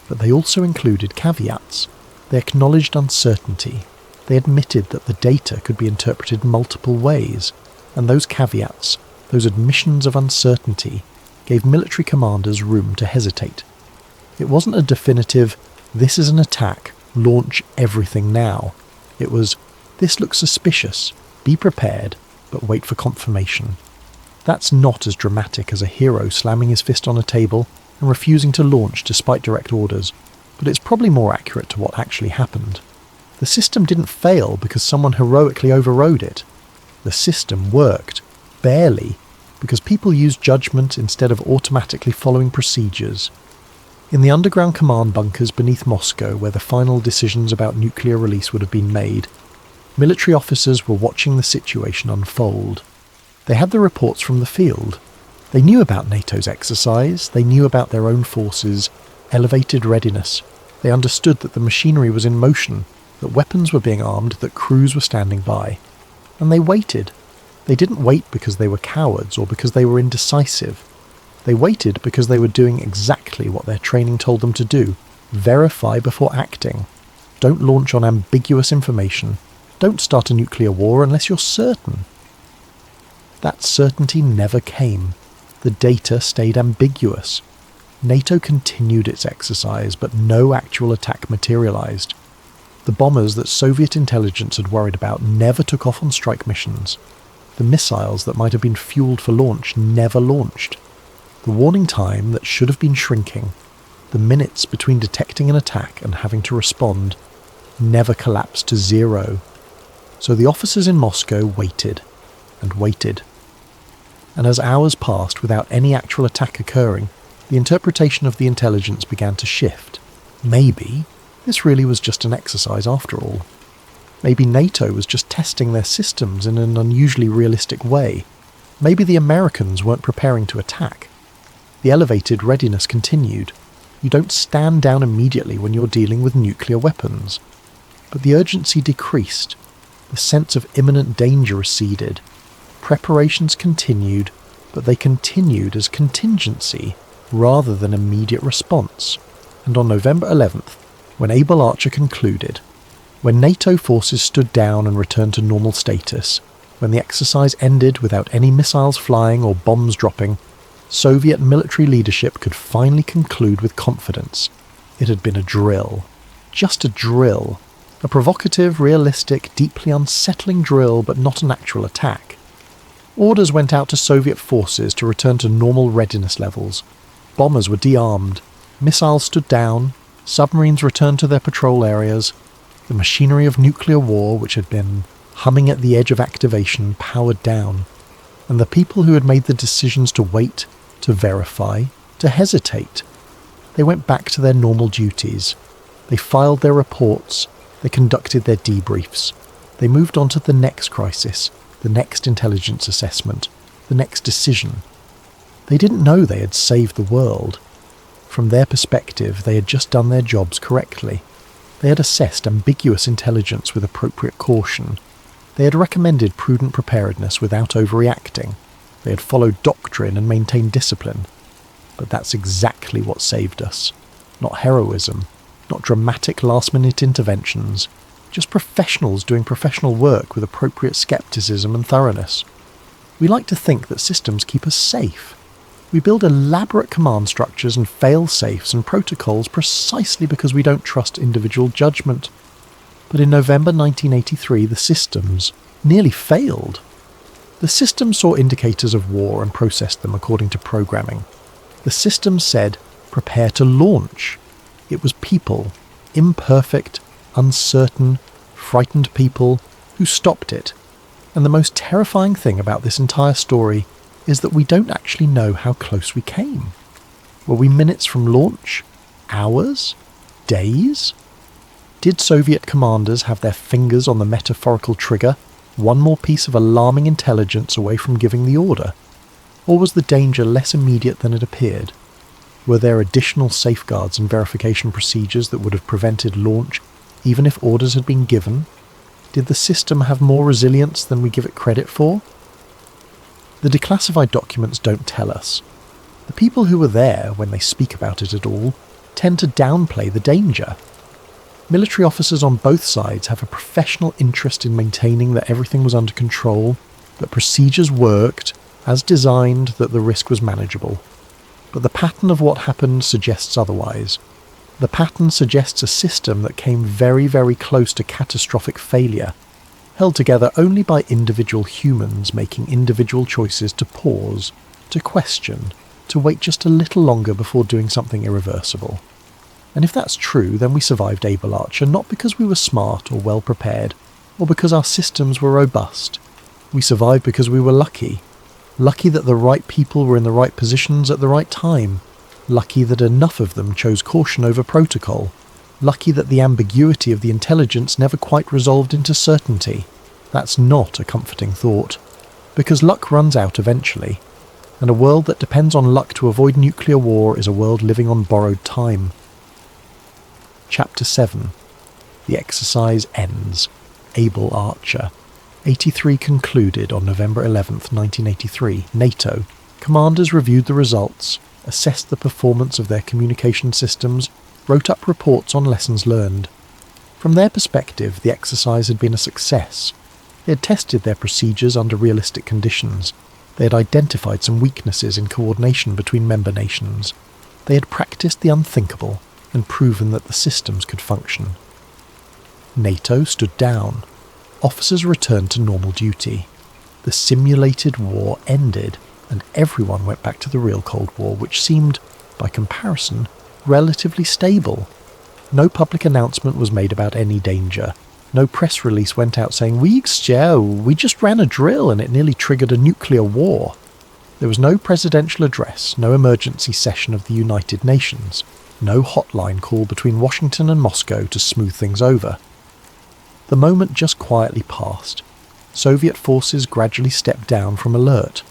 But they also included caveats. They acknowledged uncertainty. They admitted that the data could be interpreted multiple ways, and those caveats, those admissions of uncertainty, gave military commanders room to hesitate. It wasn't a definitive, "This is an attack, launch everything now." It was, "This looks suspicious, be prepared, but wait for confirmation." That's not as dramatic as a hero slamming his fist on a table and refusing to launch despite direct orders, but it's probably more accurate to what actually happened. The system didn't fail because someone heroically overrode it. The system worked, barely, because people used judgment instead of automatically following procedures. In the underground command bunkers beneath Moscow, where the final decisions about nuclear release would have been made, military officers were watching the situation unfold. They had the reports from the field. They knew about NATO's exercise, they knew about their own forces' elevated readiness. They understood that the machinery was in motion, that weapons were being armed, that crews were standing by. And they waited. They didn't wait because they were cowards or because they were indecisive. They waited because they were doing exactly what their training told them to do. Verify before acting. Don't launch on ambiguous information. Don't start a nuclear war unless you're certain. That certainty never came. The data stayed ambiguous. NATO continued its exercise, but no actual attack materialized. The bombers that Soviet intelligence had worried about never took off on strike missions. The missiles that might have been fueled for launch never launched. The warning time that should have been shrinking, the minutes between detecting an attack and having to respond, never collapsed to zero. So the officers in Moscow waited and waited. And as hours passed without any actual attack occurring, the interpretation of the intelligence began to shift. Maybe this really was just an exercise after all. Maybe NATO was just testing their systems in an unusually realistic way. Maybe the Americans weren't preparing to attack. The elevated readiness continued. You don't stand down immediately when you're dealing with nuclear weapons. But the urgency decreased. The sense of imminent danger receded. Preparations continued, but they continued as contingency rather than immediate response. And on November 11th, when Able Archer concluded, when NATO forces stood down and returned to normal status, when the exercise ended without any missiles flying or bombs dropping, Soviet military leadership could finally conclude with confidence. It had been a drill. Just a drill. A provocative, realistic, deeply unsettling drill, but not an actual attack. Orders went out to Soviet forces to return to normal readiness levels. Bombers were de-armed. Missiles stood down. Submarines returned to their patrol areas. The machinery of nuclear war, which had been humming at the edge of activation, powered down. And the people who had made the decisions to wait, to verify, to hesitate, they went back to their normal duties. They filed their reports. They conducted their debriefs. They moved on to the next crisis, the next intelligence assessment, the next decision. They didn't know they had saved the world. From their perspective, they had just done their jobs correctly. They had assessed ambiguous intelligence with appropriate caution. They had recommended prudent preparedness without overreacting. They had followed doctrine and maintained discipline. But that's exactly what saved us. Not heroism, not dramatic last-minute interventions, just professionals doing professional work with appropriate skepticism and thoroughness. We like to think that systems keep us safe. We build elaborate command structures and fail-safes and protocols precisely because we don't trust individual judgment. But in November 1983, the systems nearly failed. The systems saw indicators of war and processed them according to programming. The systems said, prepare to launch. It was people, imperfect, uncertain, frightened people, who stopped it. And the most terrifying thing about this entire story is that we don't actually know how close we came. Were we minutes from launch? Hours? Days? Did Soviet commanders have their fingers on the metaphorical trigger, one more piece of alarming intelligence away from giving the order? Or was the danger less immediate than it appeared? Were there additional safeguards and verification procedures that would have prevented launch, even if orders had been given? Did the system have more resilience than we give it credit for? The declassified documents don't tell us. The people who were there, when they speak about it at all, tend to downplay the danger. Military officers on both sides have a professional interest in maintaining that everything was under control, that procedures worked, as designed, that the risk was manageable. But the pattern of what happened suggests otherwise. The pattern suggests a system that came very, very close to catastrophic failure, held together only by individual humans making individual choices to pause, to question, to to wait just a little longer before doing something irreversible. And if that's true, then we survived Able Archer not because we were smart or well prepared, or because our systems were robust. We survived because we were lucky. Lucky that the right people were in the right positions at the right time. Lucky that enough of them chose caution over protocol. Lucky that the ambiguity of the intelligence never quite resolved into certainty. That's not a comforting thought, because luck runs out eventually, and a world that depends on luck to avoid nuclear war is a world living on borrowed time. Chapter 7. The exercise ends. Able Archer. 83 concluded on November 11th, 1983. NATO. Commanders reviewed the results, assessed the performance of their communication systems, wrote up reports on lessons learned. From their perspective, the exercise had been a success. They had tested their procedures under realistic conditions. They had identified some weaknesses in coordination between member nations. They had practiced the unthinkable and proven that the systems could function. NATO stood down. Officers returned to normal duty. The simulated war ended, and everyone went back to the real Cold War, which seemed, by comparison, relatively stable. No public announcement was made about any danger. No press release went out saying, we just ran a drill and it nearly triggered a nuclear war. There was no presidential address, no emergency session of the United Nations, no hotline call between Washington and Moscow to smooth things over. The moment just quietly passed. Soviet forces gradually stepped down from alert.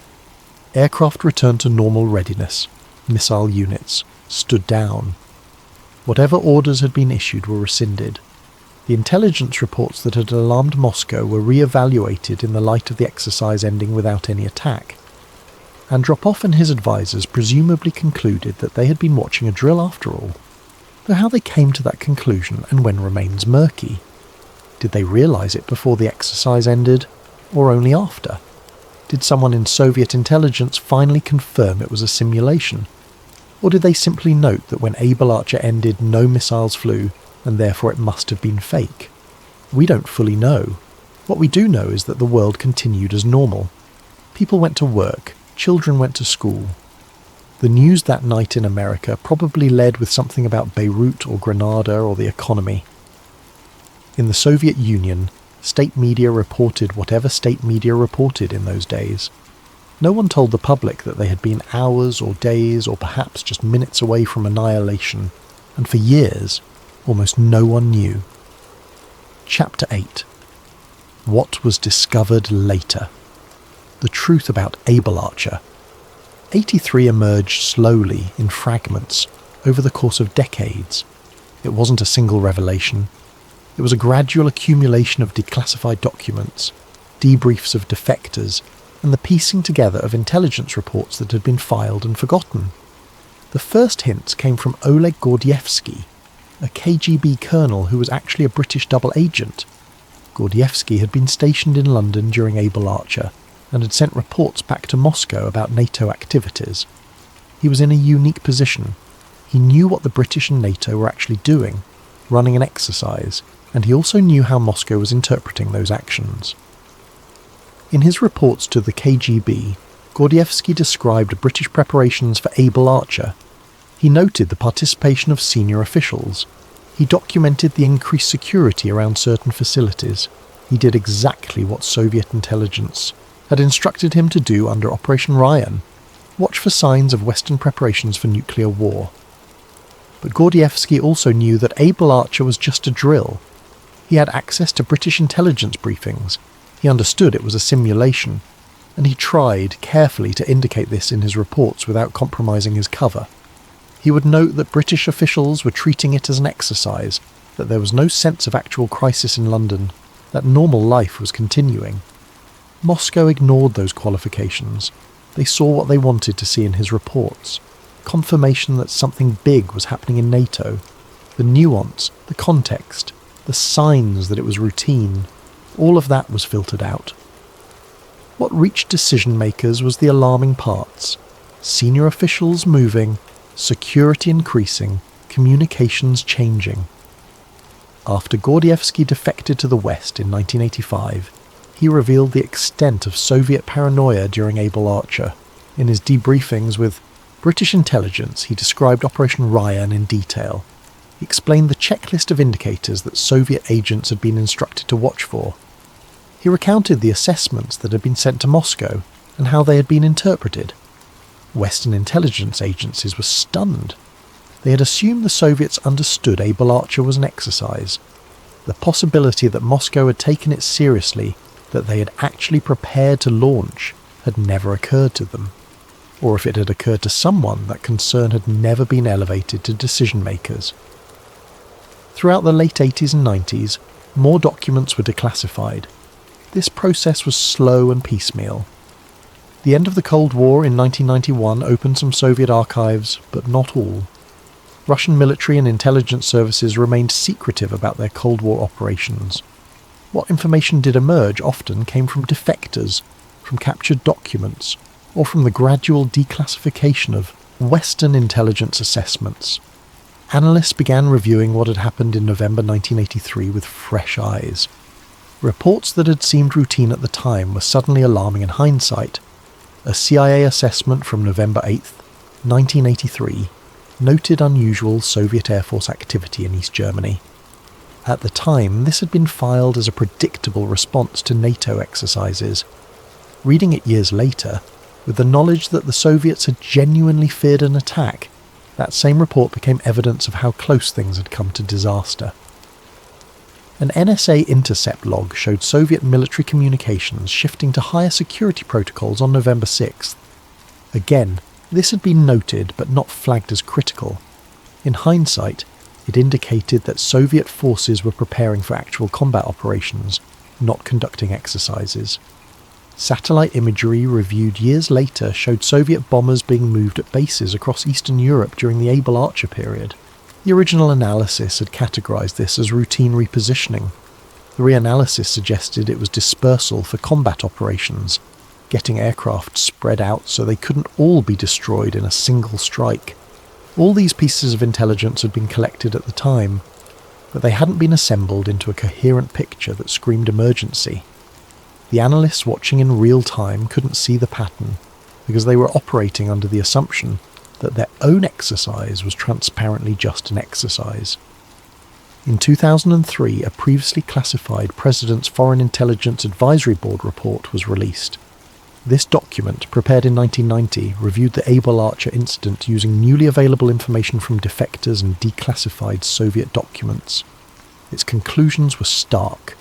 Aircraft returned to normal readiness. Missile units stood down. Whatever orders had been issued were rescinded. The intelligence reports that had alarmed Moscow were re-evaluated in the light of the exercise ending without any attack. Andropov and his advisors presumably concluded that they had been watching a drill after all, though how they came to that conclusion and when remains murky. Did they realise it before the exercise ended, or only after? Did someone in Soviet intelligence finally confirm it was a simulation? Or did they simply note that when Able Archer ended no missiles flew, and therefore it must have been fake? We don't fully know. What we do know is that the world continued as normal. People went to work, children went to school. The news that night in America probably led with something about Beirut or Grenada or the economy. In the Soviet Union, state media reported whatever state media reported in those days. No one told the public that they had been hours or days or perhaps just minutes away from annihilation, and for years, almost no one knew. Chapter 8. What was discovered later? The truth about Able Archer. 83 emerged slowly in fragments over the course of decades. It wasn't a single revelation. It was a gradual accumulation of declassified documents, debriefs of defectors, and the piecing together of intelligence reports that had been filed and forgotten. The first hints came from Oleg Gordievsky, a KGB colonel who was actually a British double agent. Gordievsky had been stationed in London during Able Archer and had sent reports back to Moscow about NATO activities. He was in a unique position. He knew what the British and NATO were actually doing, running an exercise, and he also knew how Moscow was interpreting those actions. In his reports to the KGB, Gordievsky described British preparations for Able Archer. He noted the participation of senior officials. He documented the increased security around certain facilities. He did exactly what Soviet intelligence had instructed him to do under Operation Ryan: watch for signs of Western preparations for nuclear war. But Gordievsky also knew that Able Archer was just a drill. He had access to British intelligence briefings. He understood it was a simulation, and he tried carefully to indicate this in his reports without compromising his cover. He would note that British officials were treating it as an exercise, that there was no sense of actual crisis in London, that normal life was continuing. Moscow ignored those qualifications. They saw what they wanted to see in his reports: confirmation that something big was happening in NATO, the nuance, the context, the signs that it was routine. All of that was filtered out. What reached decision makers was the alarming parts: senior officials moving, security increasing, communications changing. After Gordievsky defected to the West in 1985, he revealed the extent of Soviet paranoia during Able Archer in his debriefings with British intelligence, he described Operation Ryan in detail. He explained the checklist of indicators that Soviet agents had been instructed to watch for. He recounted the assessments that had been sent to Moscow and how they had been interpreted. Western intelligence agencies were stunned. They had assumed the Soviets understood Able Archer was an exercise. The possibility that Moscow had taken it seriously, that they had actually prepared to launch, had never occurred to them. Or if it had occurred to someone, that concern had never been elevated to decision makers. Throughout the late 80s and 90s, more documents were declassified. This process was slow and piecemeal. The end of the Cold War in 1991 opened some Soviet archives, but not all. Russian military and intelligence services remained secretive about their Cold War operations. What information did emerge often came from defectors, from captured documents, or from the gradual declassification of Western intelligence assessments. Analysts began reviewing what had happened in November 1983 with fresh eyes. Reports that had seemed routine at the time were suddenly alarming in hindsight. A CIA assessment from November 8, 1983, noted unusual Soviet Air Force activity in East Germany. At the time, this had been filed as a predictable response to NATO exercises. Reading it years later, with the knowledge that the Soviets had genuinely feared an attack, that same report became evidence of how close things had come to disaster. An NSA intercept log showed Soviet military communications shifting to higher security protocols on November 6th. Again, this had been noted but not flagged as critical. In hindsight, it indicated that Soviet forces were preparing for actual combat operations, not conducting exercises. Satellite imagery reviewed years later showed Soviet bombers being moved at bases across Eastern Europe during the Able Archer period. The original analysis had categorized this as routine repositioning. The reanalysis suggested it was dispersal for combat operations, getting aircraft spread out so they couldn't all be destroyed in a single strike. All these pieces of intelligence had been collected at the time, but they hadn't been assembled into a coherent picture that screamed emergency. The analysts watching in real time couldn't see the pattern because they were operating under the assumption that their own exercise was transparently just an exercise. In 2003, a previously classified President's Foreign Intelligence Advisory Board report was released. This document, prepared in 1990, reviewed the Able Archer incident using newly available information from defectors and declassified Soviet documents. Its conclusions were stark.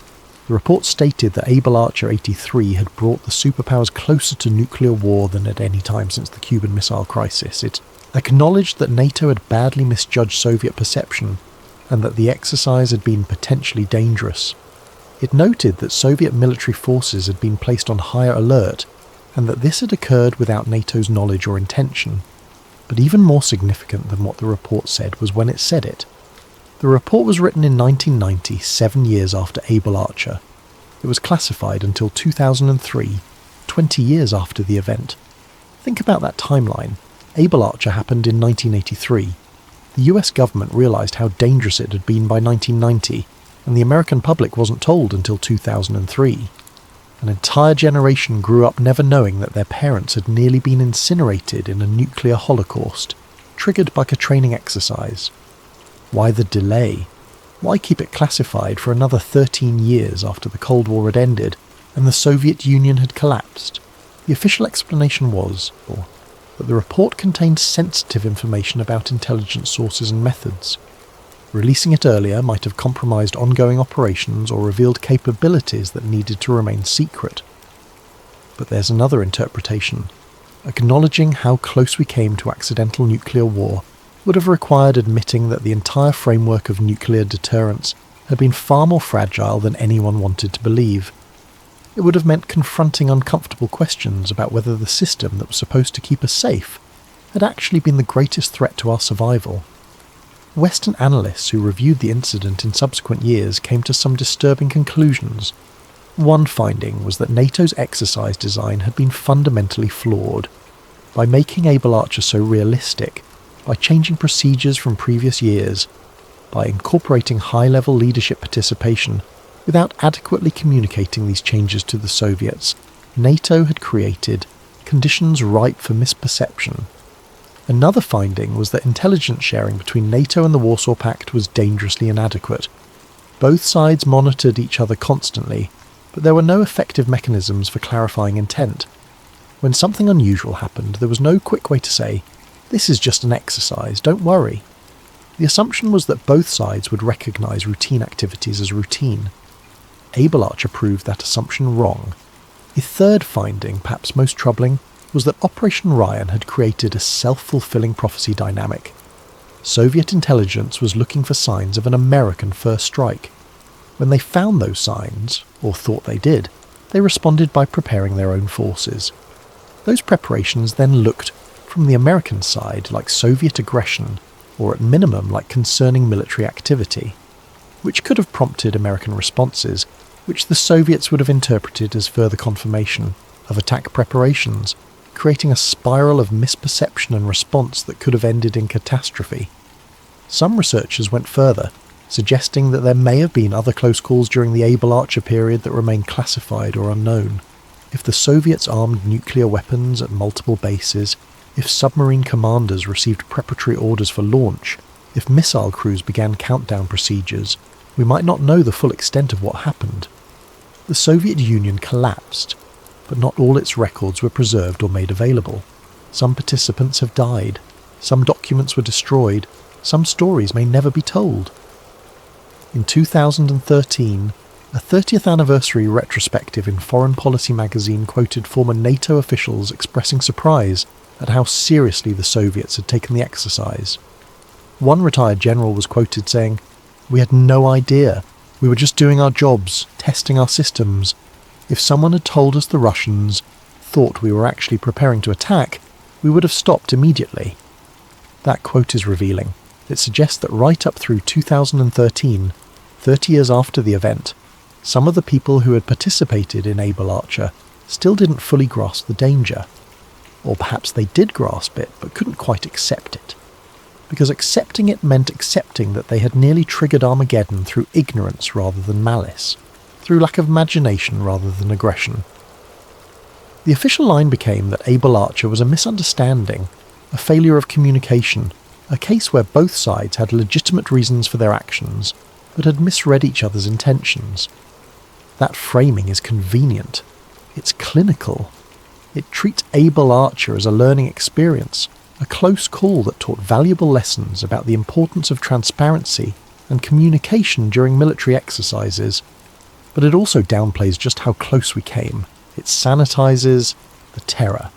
The report stated that Able Archer 83 had brought the superpowers closer to nuclear war than at any time since the Cuban Missile Crisis. It acknowledged that NATO had badly misjudged Soviet perception and that the exercise had been potentially dangerous. It noted that Soviet military forces had been placed on higher alert and that this had occurred without NATO's knowledge or intention. But even more significant than what the report said was when it said it. The report was written in 1990, 7 years after Able Archer. It was classified until 2003, 20 years after the event. Think about that timeline. Able Archer happened in 1983. The US government realised how dangerous it had been by 1990, and the American public wasn't told until 2003. An entire generation grew up never knowing that their parents had nearly been incinerated in a nuclear holocaust, triggered by a training exercise. Why the delay? Why keep it classified for another 13 years after the Cold War had ended and the Soviet Union had collapsed? The official explanation was that the report contained sensitive information about intelligence sources and methods. Releasing it earlier might have compromised ongoing operations or revealed capabilities that needed to remain secret. But there's another interpretation. Acknowledging how close we came to accidental nuclear war would have required admitting that the entire framework of nuclear deterrence had been far more fragile than anyone wanted to believe. It would have meant confronting uncomfortable questions about whether the system that was supposed to keep us safe had actually been the greatest threat to our survival. Western analysts who reviewed the incident in subsequent years came to some disturbing conclusions. One finding was that NATO's exercise design had been fundamentally flawed. By making Able Archer so realistic, by changing procedures from previous years, by incorporating high-level leadership participation, without adequately communicating these changes to the Soviets, NATO had created conditions ripe for misperception. Another finding was that intelligence sharing between NATO and the Warsaw Pact was dangerously inadequate. Both sides monitored each other constantly, but there were no effective mechanisms for clarifying intent. When something unusual happened, there was no quick way to say, "This is just an exercise, don't worry." The assumption was that both sides would recognise routine activities as routine. Able Archer proved that assumption wrong. A third finding, perhaps most troubling, was that Operation Ryan had created a self-fulfilling prophecy dynamic. Soviet intelligence was looking for signs of an American first strike. When they found those signs, or thought they did, they responded by preparing their own forces. Those preparations then looked, from the American side, like Soviet aggression, or at minimum like concerning military activity, which could have prompted American responses, which the Soviets would have interpreted as further confirmation of attack preparations, creating a spiral of misperception and response that could have ended in catastrophe. Some researchers went further, suggesting that there may have been other close calls during the Able Archer period that remain classified or unknown. If the Soviets armed nuclear weapons at multiple bases, if submarine commanders received preparatory orders for launch, if missile crews began countdown procedures, we might not know the full extent of what happened. The Soviet Union collapsed, but not all its records were preserved or made available. Some participants have died, some documents were destroyed, some stories may never be told. In 2013, a 30th anniversary retrospective in Foreign Policy magazine quoted former NATO officials expressing surprise at how seriously the Soviets had taken the exercise. One retired general was quoted saying, "We had no idea. We were just doing our jobs, testing our systems. If someone had told us the Russians thought we were actually preparing to attack, we would have stopped immediately." That quote is revealing. It suggests that right up through 2013, 30 years after the event, some of the people who had participated in Able Archer still didn't fully grasp the danger. Or perhaps they did grasp it, but couldn't quite accept it. Because accepting it meant accepting that they had nearly triggered Armageddon through ignorance rather than malice, through lack of imagination rather than aggression. The official line became that Able Archer was a misunderstanding, a failure of communication, a case where both sides had legitimate reasons for their actions, but had misread each other's intentions. That framing is convenient. It's clinical. It treats Able Archer as a learning experience, a close call that taught valuable lessons about the importance of transparency and communication during military exercises. But it also downplays just how close we came. It sanitizes the terror.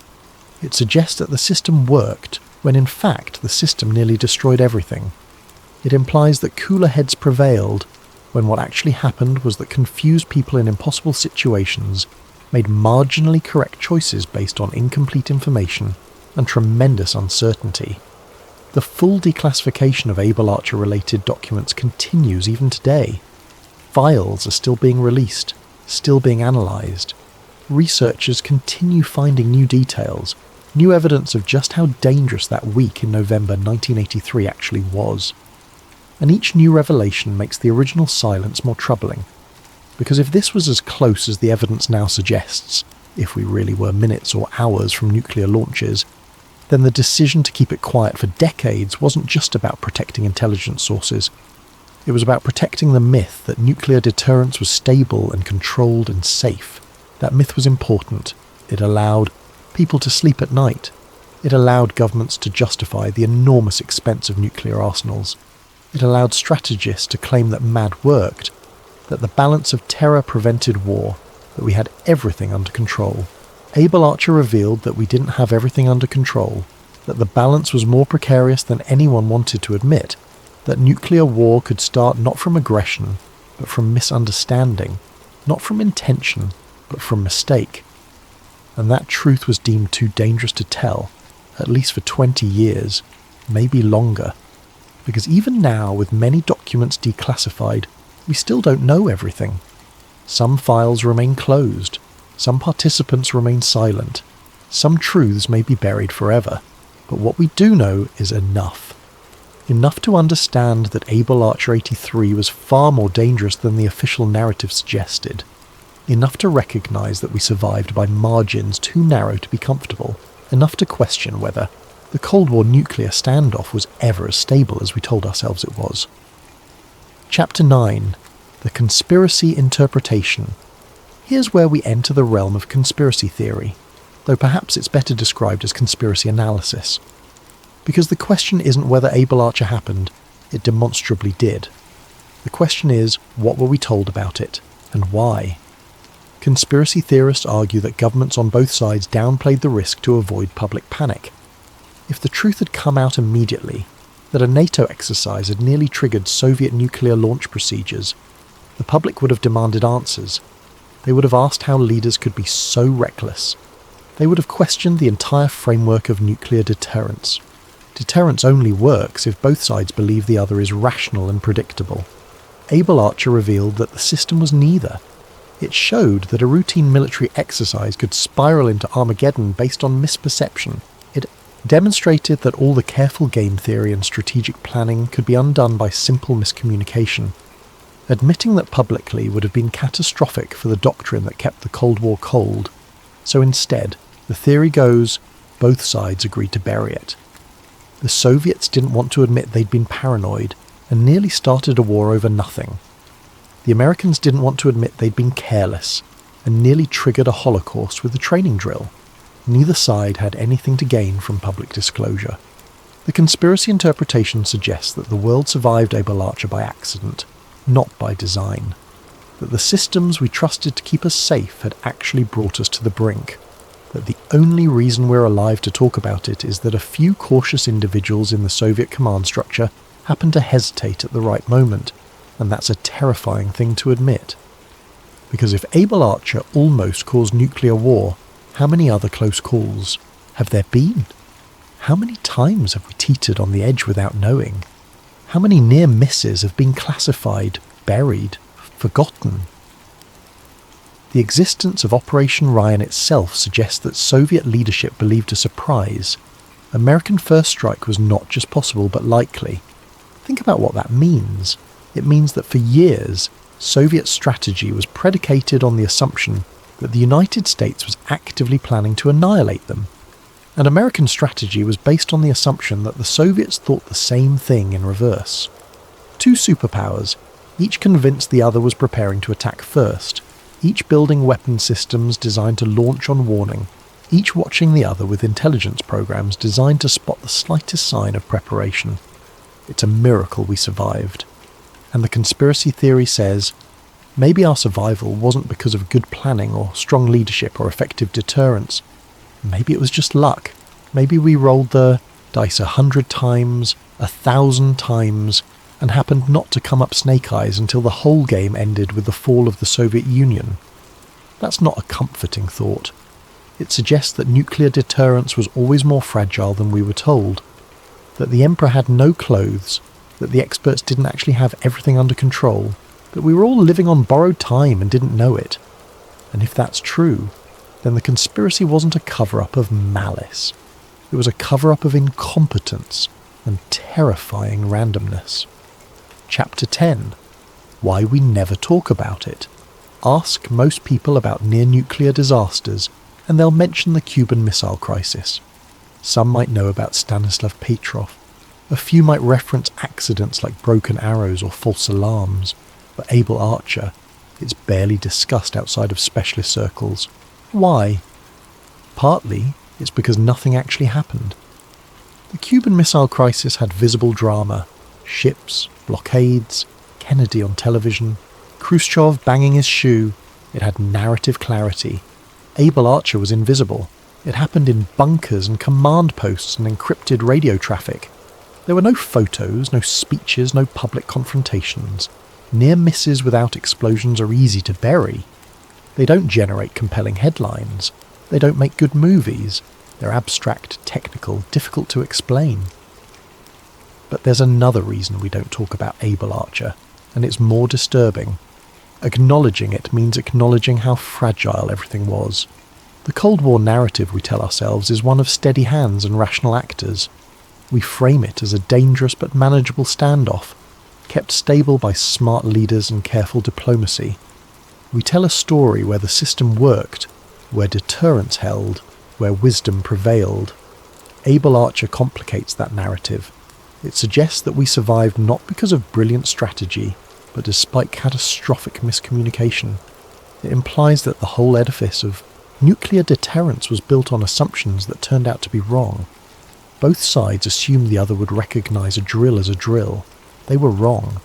It suggests that the system worked, when in fact the system nearly destroyed everything. It implies that cooler heads prevailed, when what actually happened was that confused people in impossible situations made marginally correct choices based on incomplete information and tremendous uncertainty. The full declassification of Able Archer-related documents continues even today. Files are still being released, still being analysed. Researchers continue finding new details, new evidence of just how dangerous that week in November 1983 actually was. And each new revelation makes the original silence more troubling. Because if this was as close as the evidence now suggests, if we really were minutes or hours from nuclear launches, then the decision to keep it quiet for decades wasn't just about protecting intelligence sources. It was about protecting the myth that nuclear deterrence was stable and controlled and safe. That myth was important. It allowed people to sleep at night. It allowed governments to justify the enormous expense of nuclear arsenals. It allowed strategists to claim that MAD worked, that the balance of terror prevented war, that we had everything under control. Able Archer revealed that we didn't have everything under control, that the balance was more precarious than anyone wanted to admit, that nuclear war could start not from aggression, but from misunderstanding, not from intention, but from mistake. And that truth was deemed too dangerous to tell, at least for 20 years, maybe longer. Because even now, with many documents declassified, we still don't know everything. Some files remain closed, some participants remain silent, some truths may be buried forever. But what we do know is enough. Enough to understand that Able Archer 83 was far more dangerous than the official narrative suggested. Enough to recognise that we survived by margins too narrow to be comfortable. Enough to question whether, the Cold War nuclear standoff was ever as stable as we told ourselves it was. Chapter 9. The Conspiracy Interpretation. Here's where we enter the realm of conspiracy theory, though perhaps it's better described as conspiracy analysis. Because the question isn't whether Able Archer happened, it demonstrably did. The question is, what were we told about it, and why? Conspiracy theorists argue that governments on both sides downplayed the risk to avoid public panic. If the truth had come out immediately, that a NATO exercise had nearly triggered Soviet nuclear launch procedures, the public would have demanded answers. They would have asked how leaders could be so reckless. They would have questioned the entire framework of nuclear deterrence. Deterrence only works if both sides believe the other is rational and predictable. Able Archer revealed that the system was neither. It showed that a routine military exercise could spiral into Armageddon based on misperception. It demonstrated that all the careful game theory and strategic planning could be undone by simple miscommunication. Admitting that publicly would have been catastrophic for the doctrine that kept the Cold War cold. So instead, the theory goes, both sides agreed to bury it. The Soviets didn't want to admit they'd been paranoid and nearly started a war over nothing. The Americans didn't want to admit they'd been careless and nearly triggered a Holocaust with a training drill. Neither side had anything to gain from public disclosure. The conspiracy interpretation suggests that the world survived Able Archer by accident, not by design. That the systems we trusted to keep us safe had actually brought us to the brink. That the only reason we're alive to talk about it is that a few cautious individuals in the Soviet command structure happened to hesitate at the right moment, and that's a terrifying thing to admit. Because if Able Archer almost caused nuclear war, how many other close calls have there been? How many times have we teetered on the edge without knowing? How many near misses have been classified, buried, forgotten? The existence of Operation Ryan itself suggests that Soviet leadership believed a surprise. American first strike was not just possible but likely. Think about what that means. It means that for years, Soviet strategy was predicated on the assumption that the United States was actively planning to annihilate them. And American strategy was based on the assumption that the Soviets thought the same thing in reverse. Two superpowers, each convinced the other was preparing to attack first, each building weapon systems designed to launch on warning, each watching the other with intelligence programs designed to spot the slightest sign of preparation. It's a miracle we survived. And the conspiracy theory says, maybe our survival wasn't because of good planning or strong leadership or effective deterrence. Maybe it was just luck. Maybe we rolled the dice 100 times, 1,000 times, and happened not to come up snake eyes until the whole game ended with the fall of the Soviet Union. That's not a comforting thought. It suggests that nuclear deterrence was always more fragile than we were told, that the Emperor had no clothes, that the experts didn't actually have everything under control, that we were all living on borrowed time and didn't know it. And if that's true, then the conspiracy wasn't a cover-up of malice. It was a cover-up of incompetence and terrifying randomness. Chapter 10. Why we never talk about it. Ask most people about near-nuclear disasters, and they'll mention the Cuban Missile Crisis. Some might know about Stanislav Petrov. A few might reference accidents like broken arrows or false alarms. But Able Archer, it's barely discussed outside of specialist circles. Why? Partly, it's because nothing actually happened. The Cuban Missile Crisis had visible drama. Ships, blockades, Kennedy on television, Khrushchev banging his shoe. It had narrative clarity. Able Archer was invisible. It happened in bunkers and command posts and encrypted radio traffic. There were no photos, no speeches, no public confrontations. Near misses without explosions are easy to bury. They don't generate compelling headlines. They don't make good movies. They're abstract, technical, difficult to explain. But there's another reason we don't talk about Able Archer, and it's more disturbing. Acknowledging it means acknowledging how fragile everything was. The Cold War narrative we tell ourselves is one of steady hands and rational actors. We frame it as a dangerous but manageable standoff, kept stable by smart leaders and careful diplomacy. We tell a story where the system worked, where deterrence held, where wisdom prevailed. Able Archer complicates that narrative. It suggests that we survived not because of brilliant strategy, but despite catastrophic miscommunication. It implies that the whole edifice of nuclear deterrence was built on assumptions that turned out to be wrong. Both sides assumed the other would recognise a drill as a drill. They were wrong.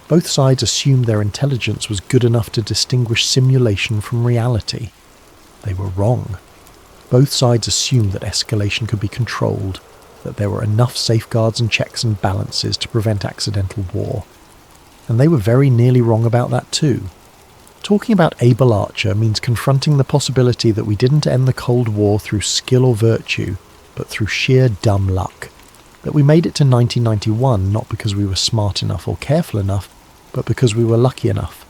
Both sides assumed their intelligence was good enough to distinguish simulation from reality. They were wrong. Both sides assumed that escalation could be controlled, that there were enough safeguards and checks and balances to prevent accidental war. And they were very nearly wrong about that too. Talking about Able Archer means confronting the possibility that we didn't end the Cold War through skill or virtue, but through sheer dumb luck. That we made it to 1991 not because we were smart enough or careful enough, but because we were lucky enough.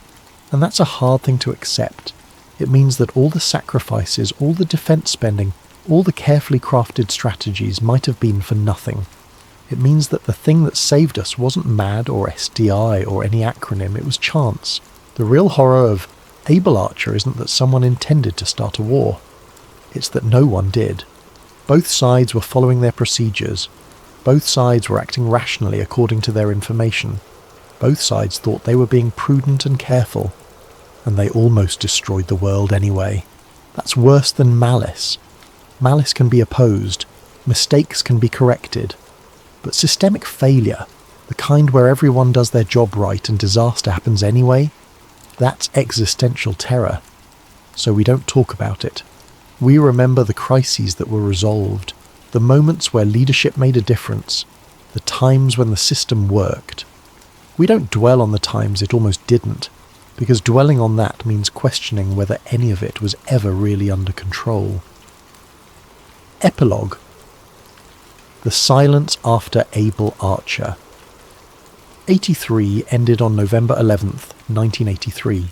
And that's a hard thing to accept. It means that all the sacrifices, all the defence spending, all the carefully crafted strategies might have been for nothing. It means that the thing that saved us wasn't MAD or SDI or any acronym, it was chance. The real horror of Able Archer isn't that someone intended to start a war. It's that no one did. Both sides were following their procedures. Both sides were acting rationally according to their information. Both sides thought they were being prudent and careful. And they almost destroyed the world anyway. That's worse than malice. Malice can be opposed. Mistakes can be corrected. But systemic failure, the kind where everyone does their job right and disaster happens anyway, that's existential terror. So we don't talk about it. We remember the crises that were resolved, the moments where leadership made a difference, the times when the system worked. We don't dwell on the times it almost didn't, because dwelling on that means questioning whether any of it was ever really under control. Epilogue. The silence after Able Archer. 83 ended on November 11th, 1983.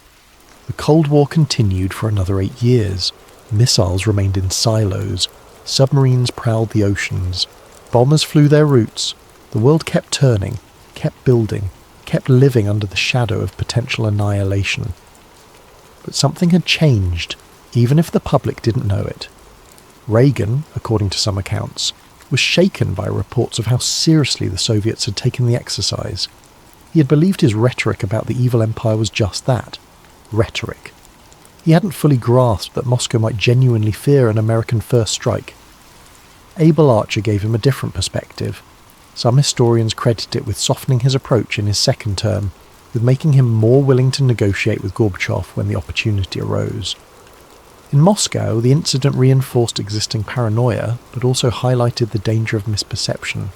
The Cold War continued for another 8 years. Missiles remained in silos. Submarines prowled the oceans. Bombers flew their routes. The world kept turning, kept building, kept living under the shadow of potential annihilation. But something had changed, even if the public didn't know it. Reagan, according to some accounts, was shaken by reports of how seriously the Soviets had taken the exercise. He had believed his rhetoric about the evil empire was just that, rhetoric. He hadn't fully grasped that Moscow might genuinely fear an American first strike. Able Archer gave him a different perspective. Some historians credit it with softening his approach in his second term, with making him more willing to negotiate with Gorbachev when the opportunity arose. In Moscow, the incident reinforced existing paranoia, but also highlighted the danger of misperception.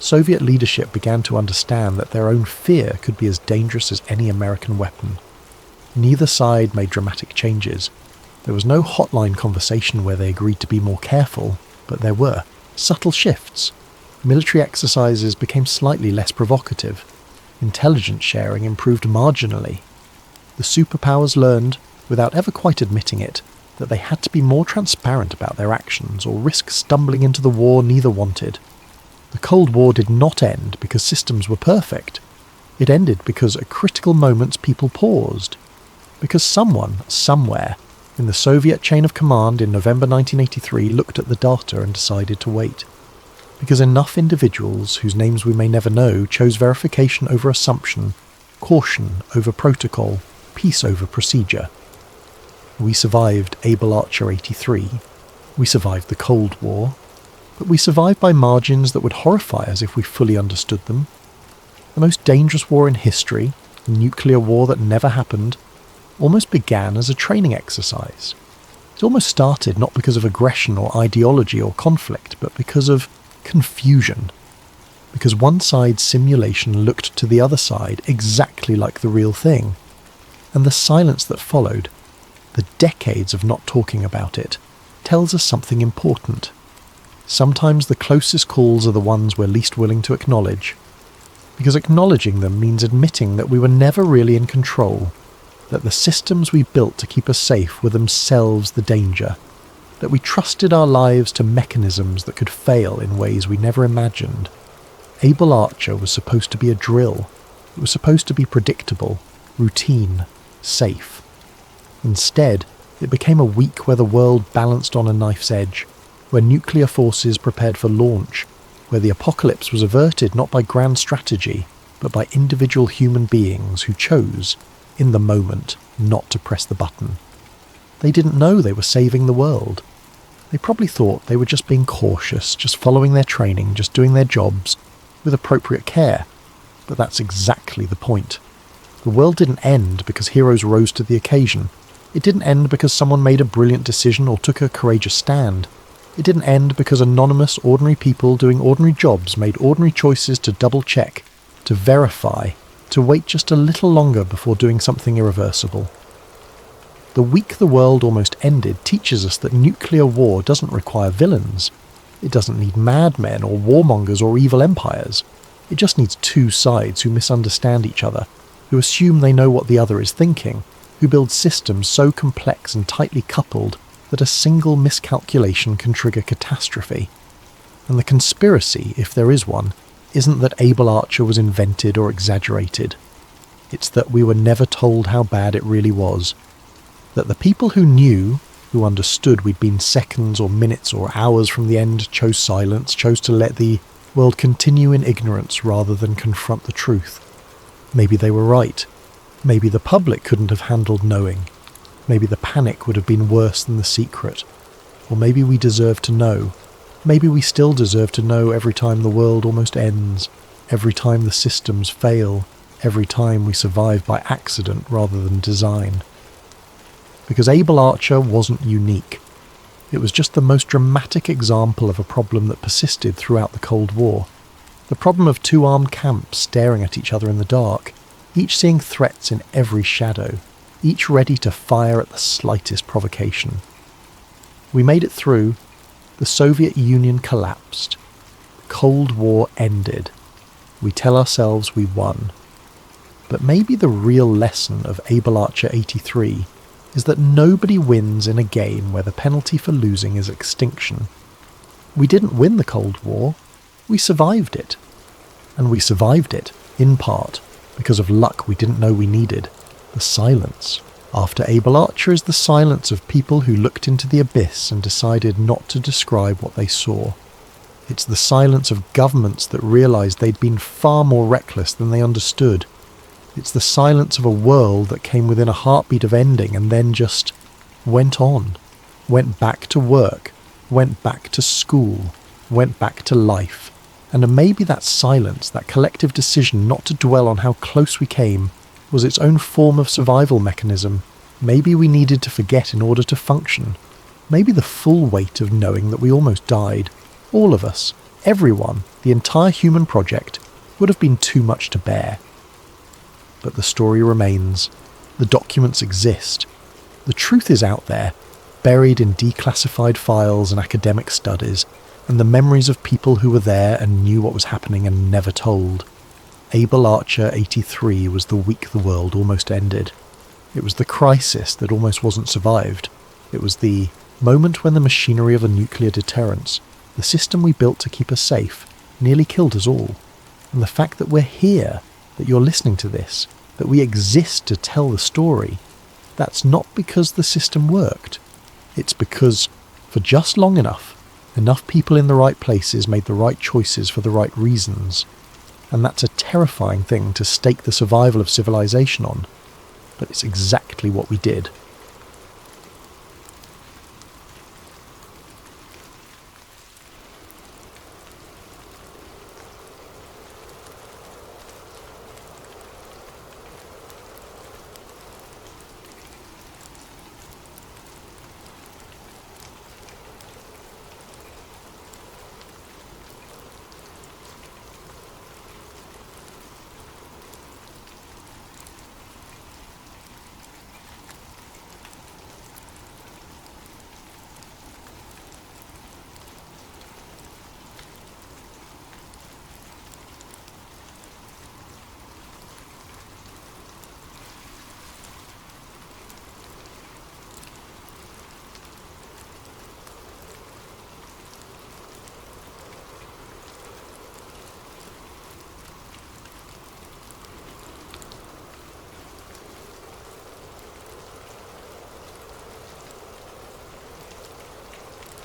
Soviet leadership began to understand that their own fear could be as dangerous as any American weapon. Neither side made dramatic changes. There was no hotline conversation where they agreed to be more careful, but there were subtle shifts. Military exercises became slightly less provocative. Intelligence sharing improved marginally. The superpowers learned, without ever quite admitting it, that they had to be more transparent about their actions or risk stumbling into the war neither wanted. The Cold War did not end because systems were perfect. It ended because at critical moments people paused. Because someone, somewhere, in the Soviet chain of command in November 1983 looked at the data and decided to wait. Because enough individuals, whose names we may never know, chose verification over assumption, caution over protocol, peace over procedure. We survived Able Archer 83. We survived the Cold War. But we survived by margins that would horrify us if we fully understood them. The most dangerous war in history, the nuclear war that never happened, almost began as a training exercise. It almost started not because of aggression or ideology or conflict, but because of confusion. Because one side's simulation looked to the other side exactly like the real thing. And the silence that followed, the decades of not talking about it, tells us something important. Sometimes the closest calls are the ones we're least willing to acknowledge. Because acknowledging them means admitting that we were never really in control, that the systems we built to keep us safe were themselves the danger, that we trusted our lives to mechanisms that could fail in ways we never imagined. Able Archer was supposed to be a drill. It was supposed to be predictable, routine, safe. Instead, it became a week where the world balanced on a knife's edge. where nuclear forces prepared for launch, where the apocalypse was averted not by grand strategy, but by individual human beings who chose, in the moment, not to press the button. They didn't know they were saving the world. They probably thought they were just being cautious, just following their training, just doing their jobs, with appropriate care. But that's exactly the point. The world didn't end because heroes rose to the occasion. It didn't end because someone made a brilliant decision or took a courageous stand. It didn't end because anonymous, ordinary people doing ordinary jobs made ordinary choices to double-check, to verify, to wait just a little longer before doing something irreversible. The week the world almost ended teaches us that nuclear war doesn't require villains. It doesn't need madmen or warmongers or evil empires. It just needs two sides who misunderstand each other, who assume they know what the other is thinking, who build systems so complex and tightly coupled that a single miscalculation can trigger catastrophe. And the conspiracy, if there is one, isn't that Able Archer was invented or exaggerated. It's that we were never told how bad it really was. That the people who knew, who understood we'd been seconds or minutes or hours from the end, chose silence, chose to let the world continue in ignorance rather than confront the truth. Maybe they were right. Maybe the public couldn't have handled knowing. Maybe the panic would have been worse than the secret. Or maybe we deserve to know. Maybe we still deserve to know every time the world almost ends, every time the systems fail, every time we survive by accident rather than design. Because Able Archer wasn't unique. It was just the most dramatic example of a problem that persisted throughout the Cold War. The problem of two armed camps staring at each other in the dark, each seeing threats in every shadow, each ready to fire at the slightest provocation. We made it through. The Soviet Union collapsed. The Cold War ended. We tell ourselves we won. But maybe the real lesson of Able Archer 83 is that nobody wins in a game where the penalty for losing is extinction. We didn't win the Cold War. We survived it. And we survived it, in part, because of luck we didn't know we needed. The silence. After Able Archer is the silence of people who looked into the abyss and decided not to describe what they saw. It's the silence of governments that realised they'd been far more reckless than they understood. It's the silence of a world that came within a heartbeat of ending and then just went on, went back to work, went back to school, went back to life. And maybe that silence, that collective decision not to dwell on how close we came, was its own form of survival mechanism. Maybe we needed to forget in order to function. Maybe the full weight of knowing that we almost died, all of us, everyone, the entire human project, would have been too much to bear. But the story remains. The documents exist. The truth is out there, buried in declassified files and academic studies, and the memories of people who were there and knew what was happening and never told. Able Archer 83 was the week the world almost ended. It was the crisis that almost wasn't survived. It was the moment when the machinery of a nuclear deterrence, the system we built to keep us safe, nearly killed us all. And the fact that we're here, that you're listening to this, that we exist to tell the story, that's not because the system worked. It's because, for just long enough people in the right places made the right choices for the right reasons. And that's a terrifying thing to stake the survival of civilization on. But it's exactly what we did.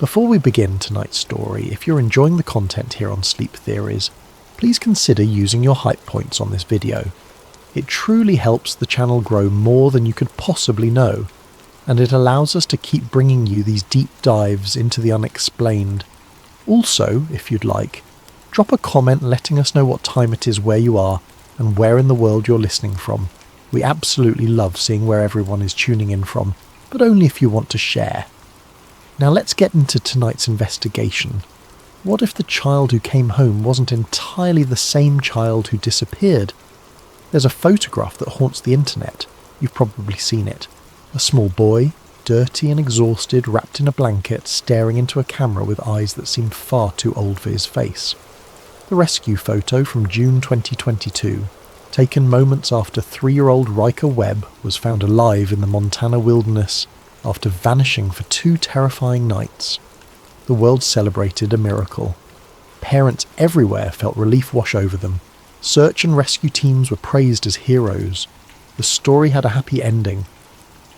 Before we begin tonight's story, if you're enjoying the content here on Sleep Theories, please consider using your hype points on this video. It truly helps the channel grow more than you could possibly know, and it allows us to keep bringing you these deep dives into the unexplained. Also, if you'd like, drop a comment letting us know what time it is where you are and where in the world you're listening from. We absolutely love seeing where everyone is tuning in from, but only if you want to share. Now let's get into tonight's investigation. What if the child who came home wasn't entirely the same child who disappeared? There's a photograph that haunts the internet. You've probably seen it. A small boy, dirty and exhausted, wrapped in a blanket, staring into a camera with eyes that seemed far too old for his face. The rescue photo from June 2022, taken moments after 3-year-old Riker Webb was found alive in the Montana wilderness after vanishing for 2 terrifying nights. The world celebrated a miracle. Parents everywhere felt relief wash over them. Search and rescue teams were praised as heroes. The story had a happy ending.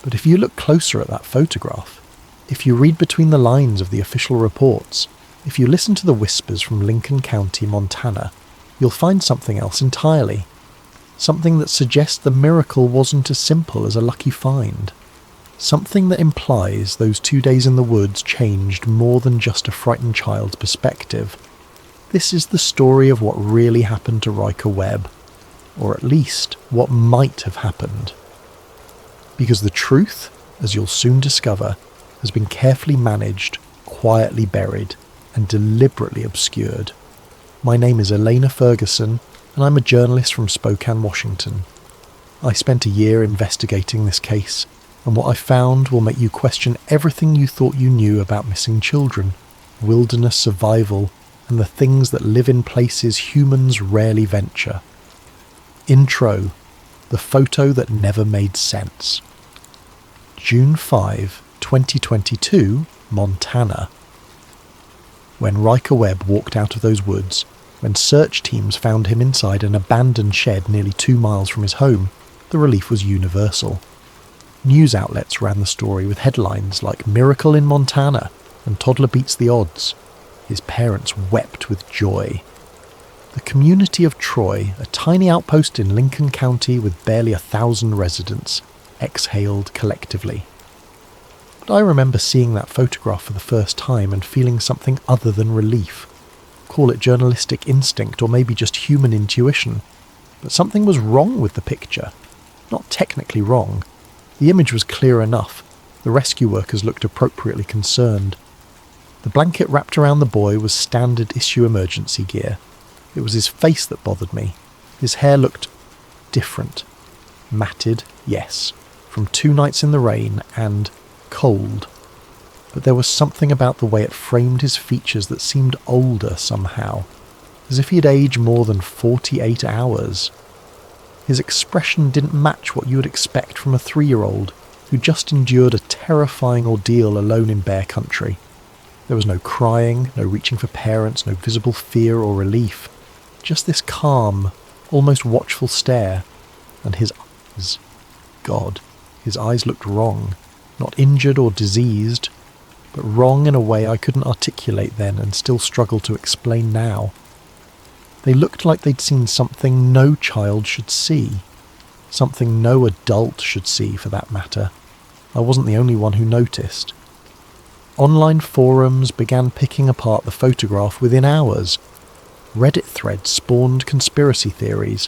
But if you look closer at that photograph, if you read between the lines of the official reports, if you listen to the whispers from Lincoln County, Montana, you'll find something else entirely. Something that suggests the miracle wasn't as simple as a lucky find. Something that implies those 2 days in the woods changed more than just a frightened child's perspective. This is the story of what really happened to Riker Webb, or at least what might have happened. Because the truth, as you'll soon discover, has been carefully managed, quietly buried, and deliberately obscured. My name is Elena Ferguson, and I'm a journalist from Spokane, Washington. I spent a year investigating this case, and what I found will make you question everything you thought you knew about missing children, wilderness survival, and the things that live in places humans rarely venture. Intro: the photo that never made sense. June 5, 2022, Montana. When Riker Webb walked out of those woods, when search teams found him inside an abandoned shed nearly 2 miles from his home, the relief was universal. News outlets ran the story with headlines like "Miracle in Montana" and "Toddler beats the odds." His parents wept with joy. The community of Troy, a tiny outpost in Lincoln County with barely 1,000 residents, exhaled collectively. But I remember seeing that photograph for the first time and feeling something other than relief. Call it journalistic instinct or maybe just human intuition. But something was wrong with the picture. Not technically wrong. The image was clear enough. The rescue workers looked appropriately concerned. The blanket wrapped around the boy was standard issue emergency gear. It was his face that bothered me. His hair looked different. Matted, yes, from 2 nights in the rain, and cold. But there was something about the way it framed his features that seemed older somehow, as if he'd aged more than 48 hours. His expression didn't match what you would expect from a 3-year-old who just endured a terrifying ordeal alone in bear country. There was no crying, no reaching for parents, no visible fear or relief. Just this calm, almost watchful stare, and his eyes. God, his eyes looked wrong. Not injured or diseased, but wrong in a way I couldn't articulate then and still struggle to explain now. They looked like they'd seen something no child should see. Something no adult should see, for that matter. I wasn't the only one who noticed. Online forums began picking apart the photograph within hours. Reddit threads spawned conspiracy theories.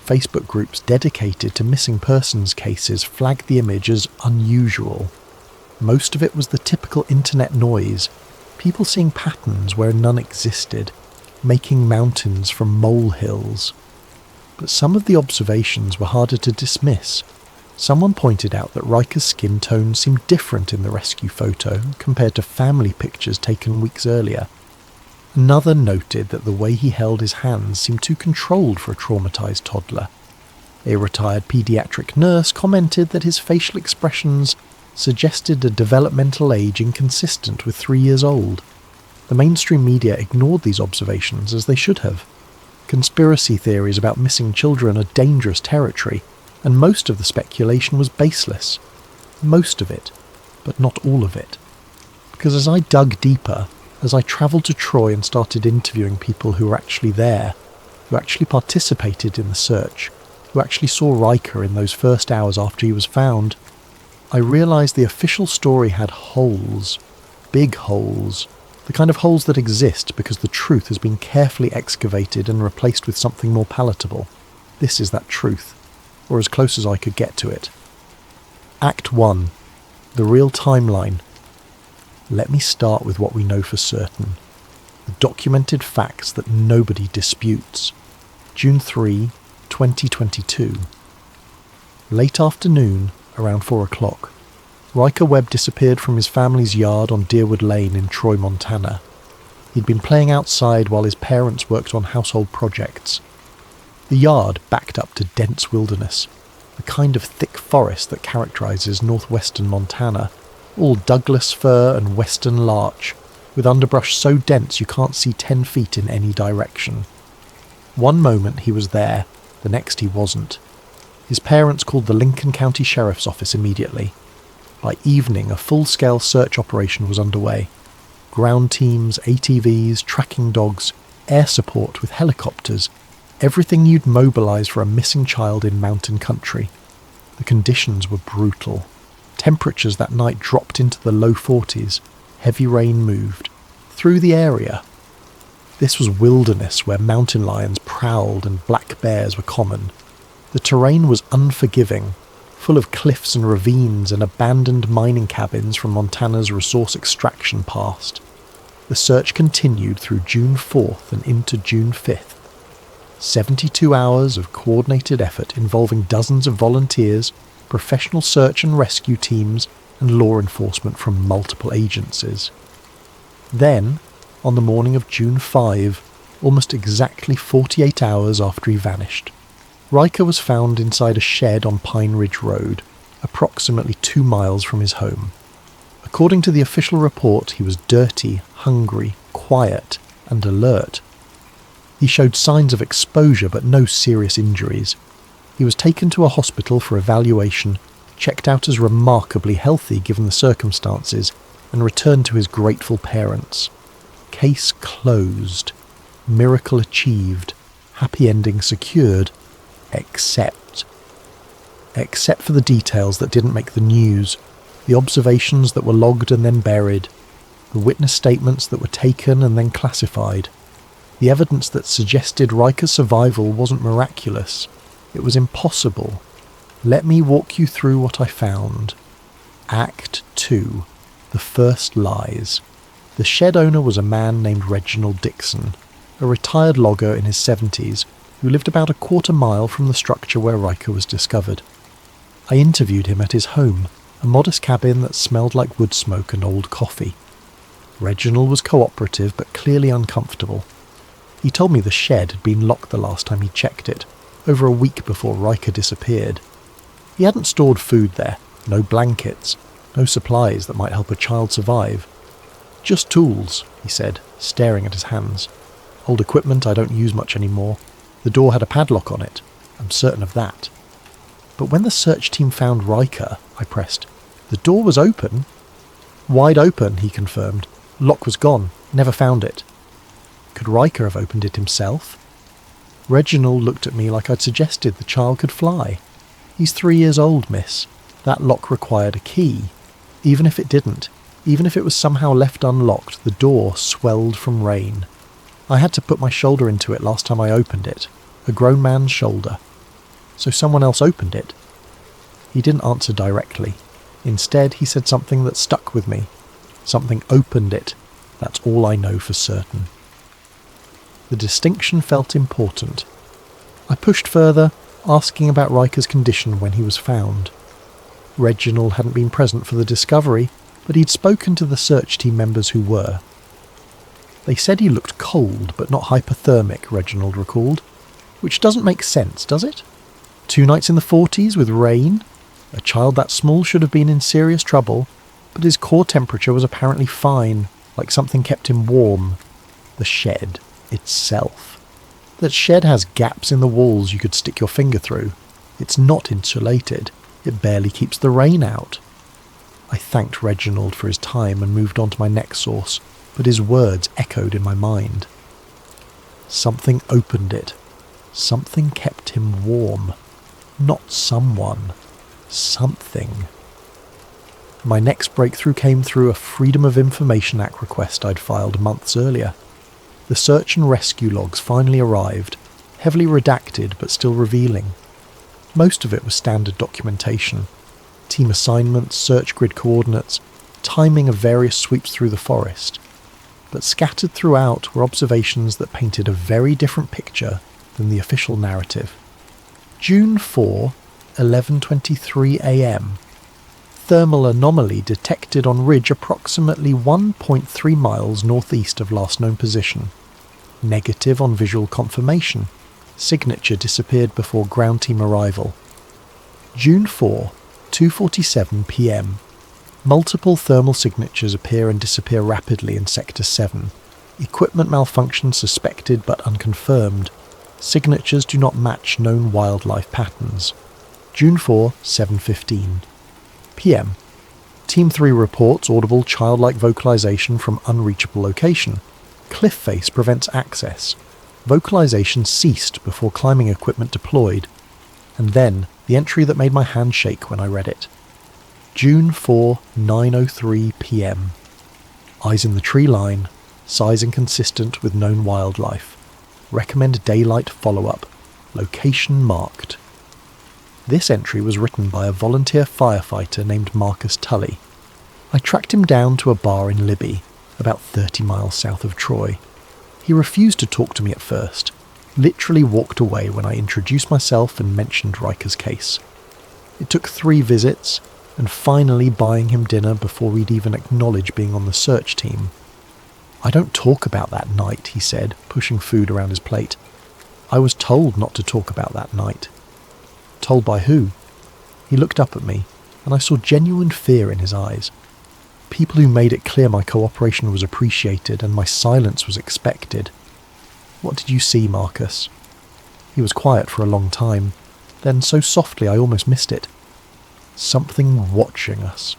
Facebook groups dedicated to missing persons cases flagged the image as unusual. Most of it was the typical internet noise, people seeing patterns where none existed, making mountains from molehills. But some of the observations were harder to dismiss. Someone pointed out that Riker's skin tone seemed different in the rescue photo compared to family pictures taken weeks earlier. Another noted that the way he held his hands seemed too controlled for a traumatized toddler. A retired pediatric nurse commented that his facial expressions suggested a developmental age inconsistent with 3 years old. The mainstream media ignored these observations, as they should have. Conspiracy theories about missing children are dangerous territory, and most of the speculation was baseless. Most of it, but not all of it. Because as I dug deeper, as I travelled to Troy and started interviewing people who were actually there, who actually participated in the search, who actually saw Riker in those first hours after he was found, I realised the official story had holes. Big holes. The kind of holes that exist because the truth has been carefully excavated and replaced with something more palatable. This is that truth, or as close as I could get to it. Act 1. The real timeline. Let me start with what we know for certain. The documented facts that nobody disputes. June 3, 2022. Late afternoon, around 4 o'clock. Riker Webb disappeared from his family's yard on Deerwood Lane in Troy, Montana. He'd been playing outside while his parents worked on household projects. The yard backed up to dense wilderness, the kind of thick forest that characterises northwestern Montana, all Douglas fir and western larch, with underbrush so dense you can't see 10 feet in any direction. One moment he was there, the next he wasn't. His parents called the Lincoln County Sheriff's Office immediately. By evening, a full-scale search operation was underway. Ground teams, ATVs, tracking dogs, air support with helicopters, everything you'd mobilise for a missing child in mountain country. The conditions were brutal. Temperatures that night dropped into the low 40s. Heavy rain moved through the area. This was wilderness where mountain lions prowled and black bears were common. The terrain was unforgiving, full of cliffs and ravines and abandoned mining cabins from Montana's resource extraction past. The search continued through June 4th and into June 5th. 72 hours of coordinated effort involving dozens of volunteers, professional search and rescue teams, and law enforcement from multiple agencies. Then, on the morning of June 5, almost exactly 48 hours after he vanished, Riker was found inside a shed on Pine Ridge Road, approximately 2 miles from his home. According to the official report, he was dirty, hungry, quiet, and alert. He showed signs of exposure but no serious injuries. He was taken to a hospital for evaluation, checked out as remarkably healthy given the circumstances, and returned to his grateful parents. Case closed. Miracle achieved. Happy ending secured. Except for the details that didn't make the news, the observations that were logged and then buried, the witness statements that were taken and then classified, the evidence that suggested Riker's survival wasn't miraculous. It was impossible. Let me walk you through what I found. Act 2. The First Lies. The shed owner was a man named Reginald Dixon, a retired logger in his 70s, who lived about a quarter mile from the structure where Riker was discovered. I interviewed him at his home, a modest cabin that smelled like wood smoke and old coffee. Reginald was cooperative but clearly uncomfortable. He told me the shed had been locked the last time he checked it, over a week before Riker disappeared. He hadn't stored food there, no blankets, no supplies that might help a child survive. Just tools, he said, staring at his hands. Old equipment I don't use much anymore. The door had a padlock on it. I'm certain of that. But when the search team found Riker, I pressed, the door was open. Wide open, he confirmed. Lock was gone. Never found it. Could Riker have opened it himself? Reginald looked at me like I'd suggested the child could fly. He's 3 years old, miss. That lock required a key. Even if it didn't, even if it was somehow left unlocked, the door swelled from rain. I had to put my shoulder into it last time I opened it. A grown man's shoulder. So someone else opened it. He didn't answer directly. Instead, he said something that stuck with me. Something opened it. That's all I know for certain. The distinction felt important. I pushed further, asking about Riker's condition when he was found. Reginald hadn't been present for the discovery, but he'd spoken to the search team members who were. They said he looked cold but not hypothermic, Reginald recalled. Which doesn't make sense, does it? 2 nights in the 40s with rain? A child that small should have been in serious trouble, but his core temperature was apparently fine, like something kept him warm. The shed itself. That shed has gaps in the walls you could stick your finger through. It's not insulated. It barely keeps the rain out. I thanked Reginald for his time and moved on to my next source, but his words echoed in my mind. Something opened it. Something kept him warm. Not someone. Something. My next breakthrough came through a Freedom of Information Act request I'd filed months earlier. The search and rescue logs finally arrived, heavily redacted but still revealing. Most of it was standard documentation. Team assignments, search grid coordinates, timing of various sweeps through the forest. But scattered throughout were observations that painted a very different picture than the official narrative. June 4, 11:23 a.m. Thermal anomaly detected on ridge approximately 1.3 miles northeast of last known position. Negative on visual confirmation. Signature disappeared before ground team arrival. June 4, 2:47 p.m. Multiple thermal signatures appear and disappear rapidly in Sector 7. Equipment malfunction suspected but unconfirmed. Signatures do not match known wildlife patterns. June 4, 7:15 p.m. Team 3 reports audible childlike vocalization from unreachable location. Cliff face prevents access. Vocalization ceased before climbing equipment deployed. And then the entry that made my hand shake when I read it. June 4, 9:03 p.m. Eyes in the tree line. Size inconsistent with known wildlife. Recommend daylight follow-up. Location marked. This entry was written by a volunteer firefighter named Marcus Tully. I tracked him down to a bar in Libby, about 30 miles south of Troy. He refused to talk to me at first, literally walked away when I introduced myself and mentioned Riker's case. It took 3 visits, and finally buying him dinner before we'd even acknowledge being on the search team. "I don't talk about that night," he said, pushing food around his plate. "I was told not to talk about that night." "Told by who?" He looked up at me, and I saw genuine fear in his eyes. People who made it clear my cooperation was appreciated and my silence was expected. "What did you see, Marcus?" He was quiet for a long time, then so softly I almost missed it. Something watching us.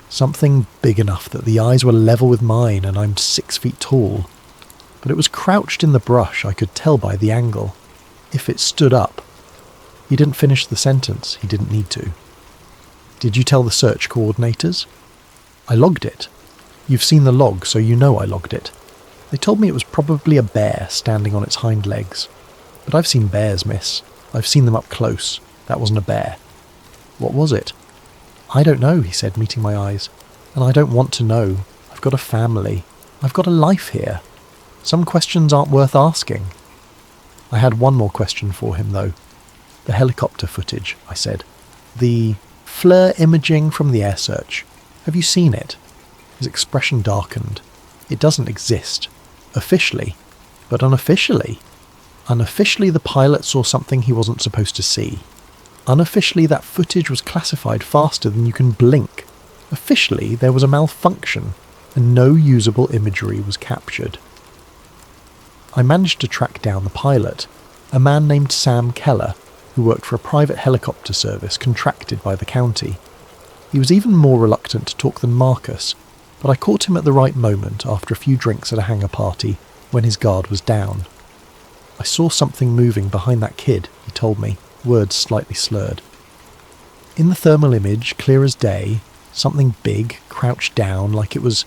Something big enough that the eyes were level with mine and I'm 6 feet tall. But it was crouched in the brush, I could tell by the angle. If it stood up. He didn't finish the sentence, he didn't need to. "Did you tell the search coordinators?" "I logged it." "You've seen the log, so you know I logged it." "They told me it was probably a bear standing on its hind legs. But I've seen bears, miss. I've seen them up close. That wasn't a bear." "What was it?" "I don't know," he said, meeting my eyes. "And I don't want to know. I've got a family. I've got a life here. Some questions aren't worth asking." I had one more question for him, though. "The helicopter footage," I said. "The FLIR imaging from the air search. Have you seen it?" His expression darkened. "It doesn't exist. Officially. But unofficially? Unofficially, the pilot saw something he wasn't supposed to see. Unofficially, that footage was classified faster than you can blink. Officially, there was a malfunction, and no usable imagery was captured." I managed to track down the pilot, a man named Sam Keller, who worked for a private helicopter service contracted by the county. He was even more reluctant to talk than Marcus, but I caught him at the right moment after a few drinks at a hangar party when his guard was down. "I saw something moving behind that kid," he told me, words slightly slurred. In the thermal image, clear as day, something big crouched down like it was,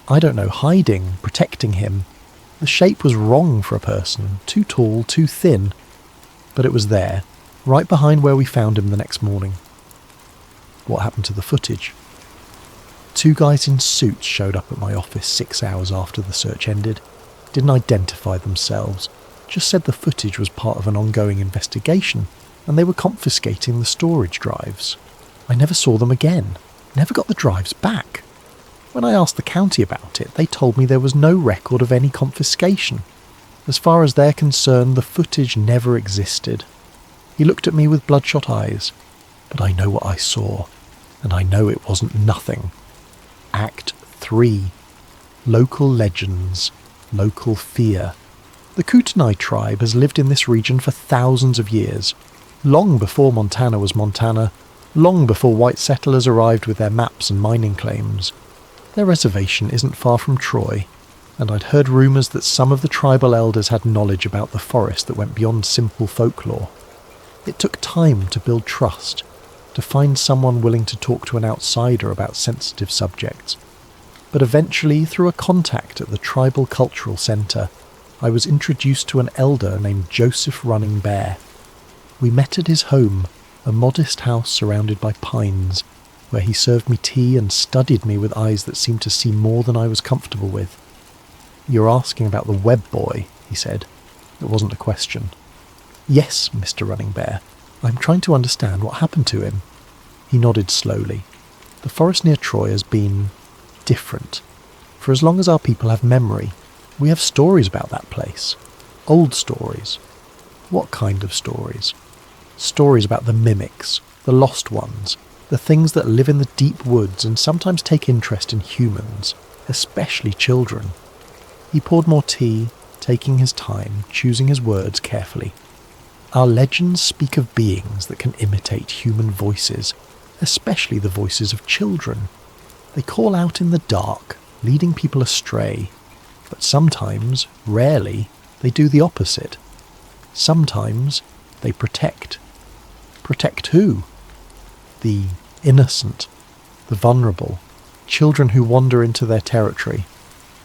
I don't know, hiding, protecting him. The shape was wrong for a person, too tall, too thin. But it was there, right behind where we found him the next morning. What happened to the footage? 2 guys in suits showed up at my office 6 hours after the search ended. Didn't identify themselves, just said the footage was part of an ongoing investigation, and they were confiscating the storage drives. I never saw them again, never got the drives back. When I asked the county about it, they told me there was no record of any confiscation. As far as they're concerned, the footage never existed. He looked at me with bloodshot eyes. But I know what I saw, and I know it wasn't nothing. Act 3. Local legends. Local fear. The Kootenai tribe has lived in this region for thousands of years. Long before Montana was Montana, long before white settlers arrived with their maps and mining claims. Their reservation isn't far from Troy, and I'd heard rumours that some of the tribal elders had knowledge about the forest that went beyond simple folklore. It took time to build trust, to find someone willing to talk to an outsider about sensitive subjects. But eventually, through a contact at the Tribal Cultural Centre, I was introduced to an elder named Joseph Running Bear. We met at his home, a modest house surrounded by pines, where he served me tea and studied me with eyes that seemed to see more than I was comfortable with. "You're asking about the web boy," he said. It wasn't a question. "Yes, Mr. Running Bear. I'm trying to understand what happened to him." He nodded slowly. "The forest near Troy has been different. For as long as our people have memory, we have stories about that place. Old stories." "What kind of stories?" "Stories about the mimics, the lost ones, the things that live in the deep woods and sometimes take interest in humans, especially children." He poured more tea, taking his time, choosing his words carefully. "Our legends speak of beings that can imitate human voices, especially the voices of children. They call out in the dark, leading people astray. But sometimes, rarely, they do the opposite. Sometimes they protect. Protect who? The innocent, the vulnerable, children who wander into their territory."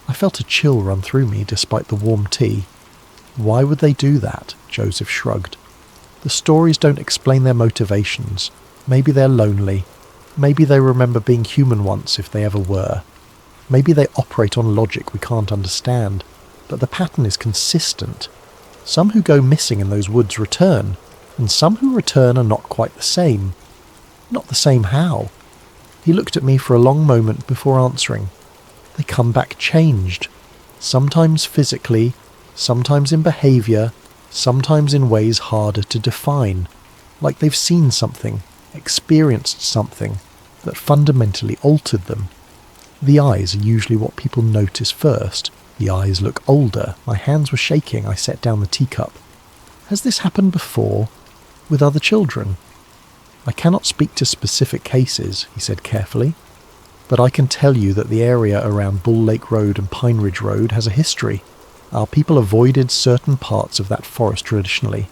I felt a chill run through me despite the warm tea. "Why would they do that?" Joseph shrugged. "The stories don't explain their motivations. Maybe they're lonely. Maybe they remember being human once if they ever were. Maybe they operate on logic we can't understand, but the pattern is consistent. Some who go missing in those woods return, and some who return are not quite the same." "Not the same how?" He looked at me for a long moment before answering. "They come back changed. Sometimes physically, sometimes in behaviour, sometimes in ways harder to define. Like they've seen something, experienced something, that fundamentally altered them. The eyes are usually what people notice first. The eyes look older." My hands were shaking. I set down the teacup. "Has this happened before? With other children?" "I cannot speak to specific cases," he said carefully, "but I can tell you that the area around Bull Lake Road and Pine Ridge Road has a history. Our people avoided certain parts of that forest traditionally.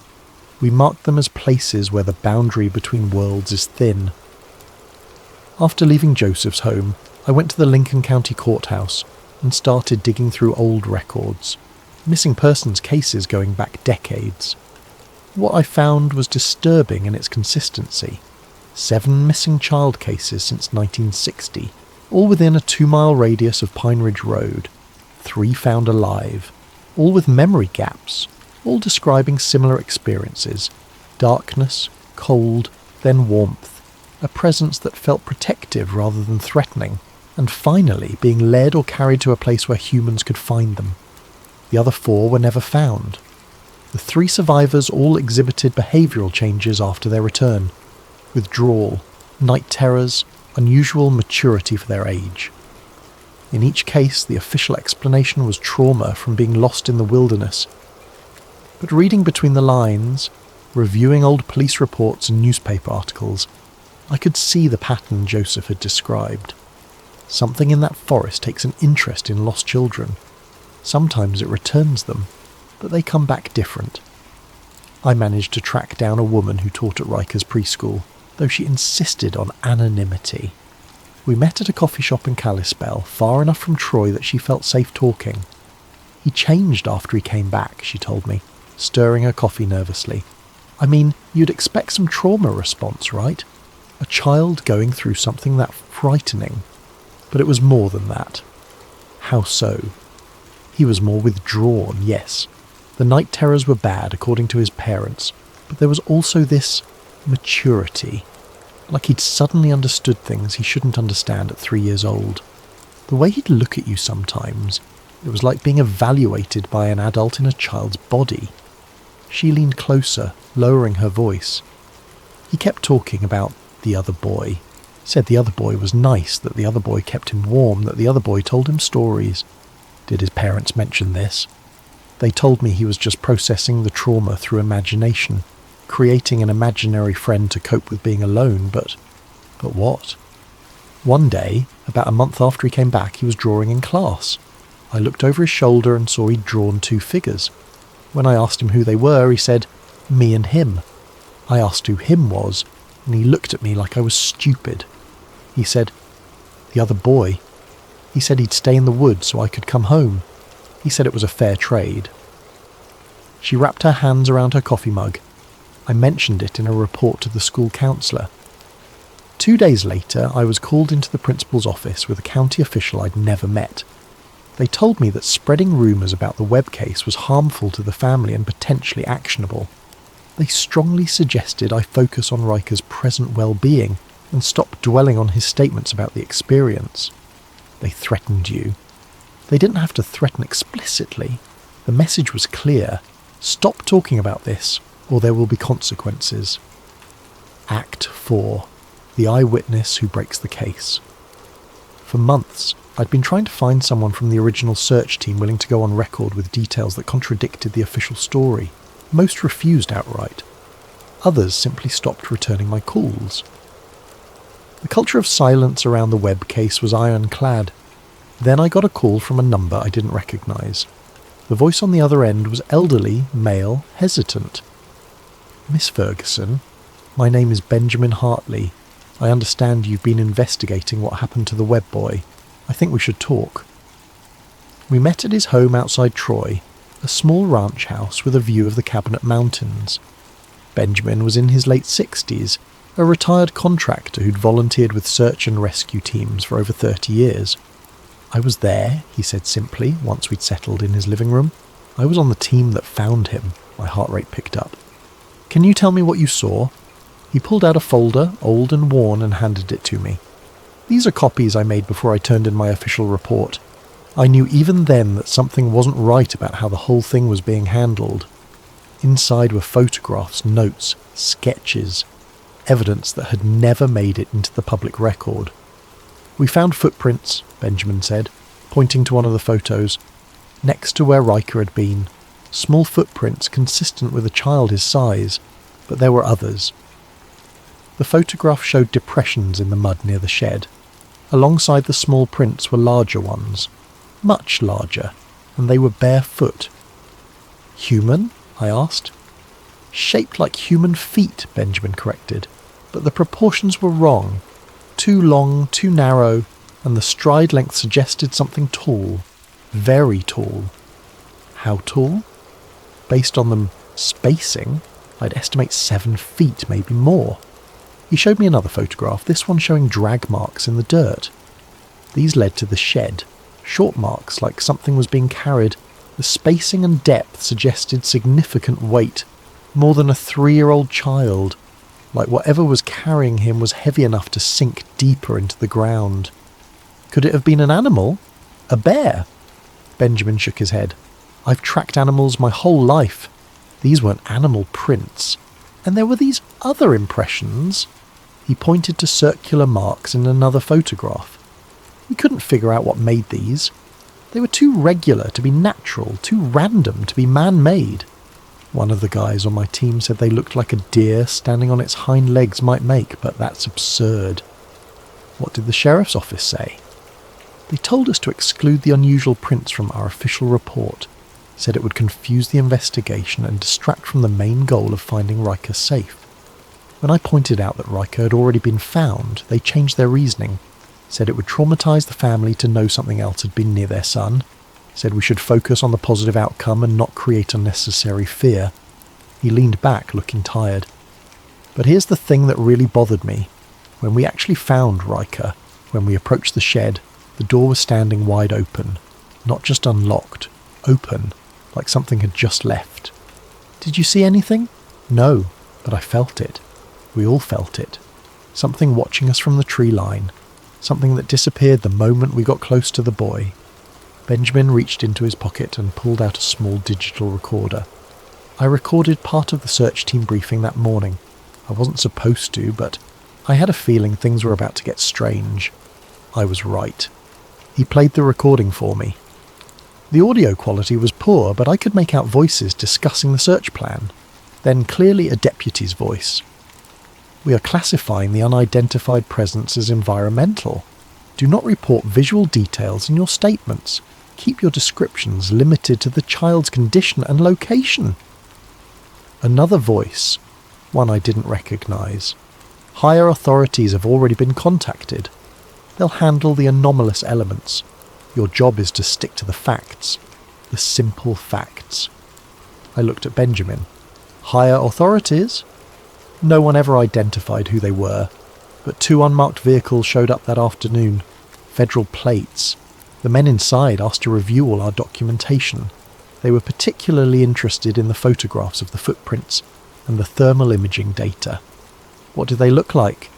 We marked them as places where the boundary between worlds is thin." After leaving Joseph's home, I went to the Lincoln County Courthouse and started digging through old records, missing persons cases going back decades. What I found was disturbing in its consistency. 7 missing child cases since 1960, all within a 2-mile radius of Pine Ridge Road. 3 found alive, all with memory gaps, all describing similar experiences. Darkness, cold, then warmth, a presence that felt protective rather than threatening, and finally being led or carried to a place where humans could find them. The other 4 were never found. The 3 survivors all exhibited behavioural changes after their return: withdrawal, night terrors, unusual maturity for their age. In each case, the official explanation was trauma from being lost in the wilderness. But reading between the lines, reviewing old police reports and newspaper articles, I could see the pattern Joseph had described. Something in that forest takes an interest in lost children. Sometimes it returns them, but they come back different. I managed to track down a woman who taught at Riker's preschool, though she insisted on anonymity. We met at a coffee shop in Kalispell, far enough from Troy that she felt safe talking. "He changed after he came back," she told me, stirring her coffee nervously. "I mean, you'd expect some trauma response, right? A child going through something that frightening. But it was more than that." "How so?" "He was more withdrawn, yes. The night terrors were bad, according to his parents, but there was also this maturity. Like he'd suddenly understood things he shouldn't understand at 3 years old. The way he'd look at you sometimes, it was like being evaluated by an adult in a child's body." She leaned closer, lowering her voice. "He kept talking about the other boy. Said the other boy was nice, that the other boy kept him warm, that the other boy told him stories." "Did his parents mention this?" "They told me he was just processing the trauma through imagination, creating an imaginary friend to cope with being alone, but But what? One day, about a month after he came back, he was drawing in class. I looked over his shoulder and saw he'd drawn 2 figures. When I asked him who they were, he said, "Me and him." I asked who him was, and he looked at me like I was stupid. He said, "The other boy. He said he'd stay in the woods so I could come home. He said it was a fair trade." She wrapped her hands around her coffee mug. I mentioned it in a report to the school counsellor. 2 days later, I was called into the principal's office with a county official I'd never met. They told me that spreading rumours about the Webb case was harmful to the family and potentially actionable. They strongly suggested I focus on Riker's present well-being and stop dwelling on his statements about the experience. They threatened you. They didn't have to threaten explicitly. The message was clear. Stop talking about this, or there will be consequences. Act 4. The eyewitness who breaks the case. For months, I'd been trying to find someone from the original search team willing to go on record with details that contradicted the official story. Most refused outright. Others simply stopped returning my calls. The culture of silence around the Webb case was ironclad. Then I got a call from a number I didn't recognise. The voice on the other end was elderly, male, hesitant. "Miss Ferguson, my name is Benjamin Hartley. I understand you've been investigating what happened to the Webb boy. I think we should talk." We met at his home outside Troy, a small ranch house with a view of the Cabinet Mountains. Benjamin was in his late 60s, a retired contractor who'd volunteered with search and rescue teams for over 30 years. "I was there," he said simply, once we'd settled in his living room. "I was on the team that found him." My heart rate picked up. "Can you tell me what you saw?" He pulled out a folder, old and worn, and handed it to me. "These are copies I made before I turned in my official report. I knew even then that something wasn't right about how the whole thing was being handled. Inside were photographs, notes, sketches, evidence that had never made it into the public record. We found footprints," Benjamin said, pointing to one of the photos, "next to where Riker had been. Small footprints consistent with a child his size, but there were others." The photograph showed depressions in the mud near the shed. Alongside the small prints were larger ones, much larger, and they were barefoot. "Human?" I asked. "Shaped like human feet," Benjamin corrected, "but the proportions were wrong. Too long, too narrow, and the stride length suggested something tall. Very tall." "How tall?" "Based on them spacing, I'd estimate 7 feet, maybe more." He showed me another photograph, this one showing drag marks in the dirt. These led to the shed, short marks like something was being carried. The spacing and depth suggested significant weight, more than a 3-year-old child, like whatever was carrying him was heavy enough to sink deeper into the ground. "Could it have been an animal? A bear?" Benjamin shook his head. "I've tracked animals my whole life. These weren't animal prints. And there were these other impressions." He pointed to circular marks in another photograph. "We couldn't figure out what made these. They were too regular to be natural, too random to be man-made. One of the guys on my team said they looked like a deer standing on its hind legs might make, but that's absurd." "What did the sheriff's office say?" "They told us to exclude the unusual prints from our official report. Said it would confuse the investigation and distract from the main goal of finding Riker safe. When I pointed out that Riker had already been found, they changed their reasoning. Said it would traumatise the family to know something else had been near their son. Said we should focus on the positive outcome and not create unnecessary fear." He leaned back, looking tired. "But here's the thing that really bothered me. When we actually found Riker, when we approached the shed, the door was standing wide open. Not just unlocked, open, like something had just left." "Did you see anything?" "No, but I felt it. We all felt it. Something watching us from the tree line. Something that disappeared the moment we got close to the boy." Benjamin reached into his pocket and pulled out a small digital recorder. "I recorded part of the search team briefing that morning. I wasn't supposed to, but I had a feeling things were about to get strange. I was right." He played the recording for me. The audio quality was poor, but I could make out voices discussing the search plan. Then clearly a deputy's voice. We are classifying the unidentified presence as environmental. Do not report visual details in your statements. Keep your descriptions limited to the child's condition and location. Another voice, one I didn't recognise. Higher authorities have already been contacted. They'll handle the anomalous elements. Your job is to stick to the facts. The simple facts. I looked at Benjamin. Higher authorities? No one ever identified who they were, but 2 unmarked vehicles showed up that afternoon. Federal plates. The men inside asked to review all our documentation. They were particularly interested in the photographs of the footprints and the thermal imaging data. What did they look like?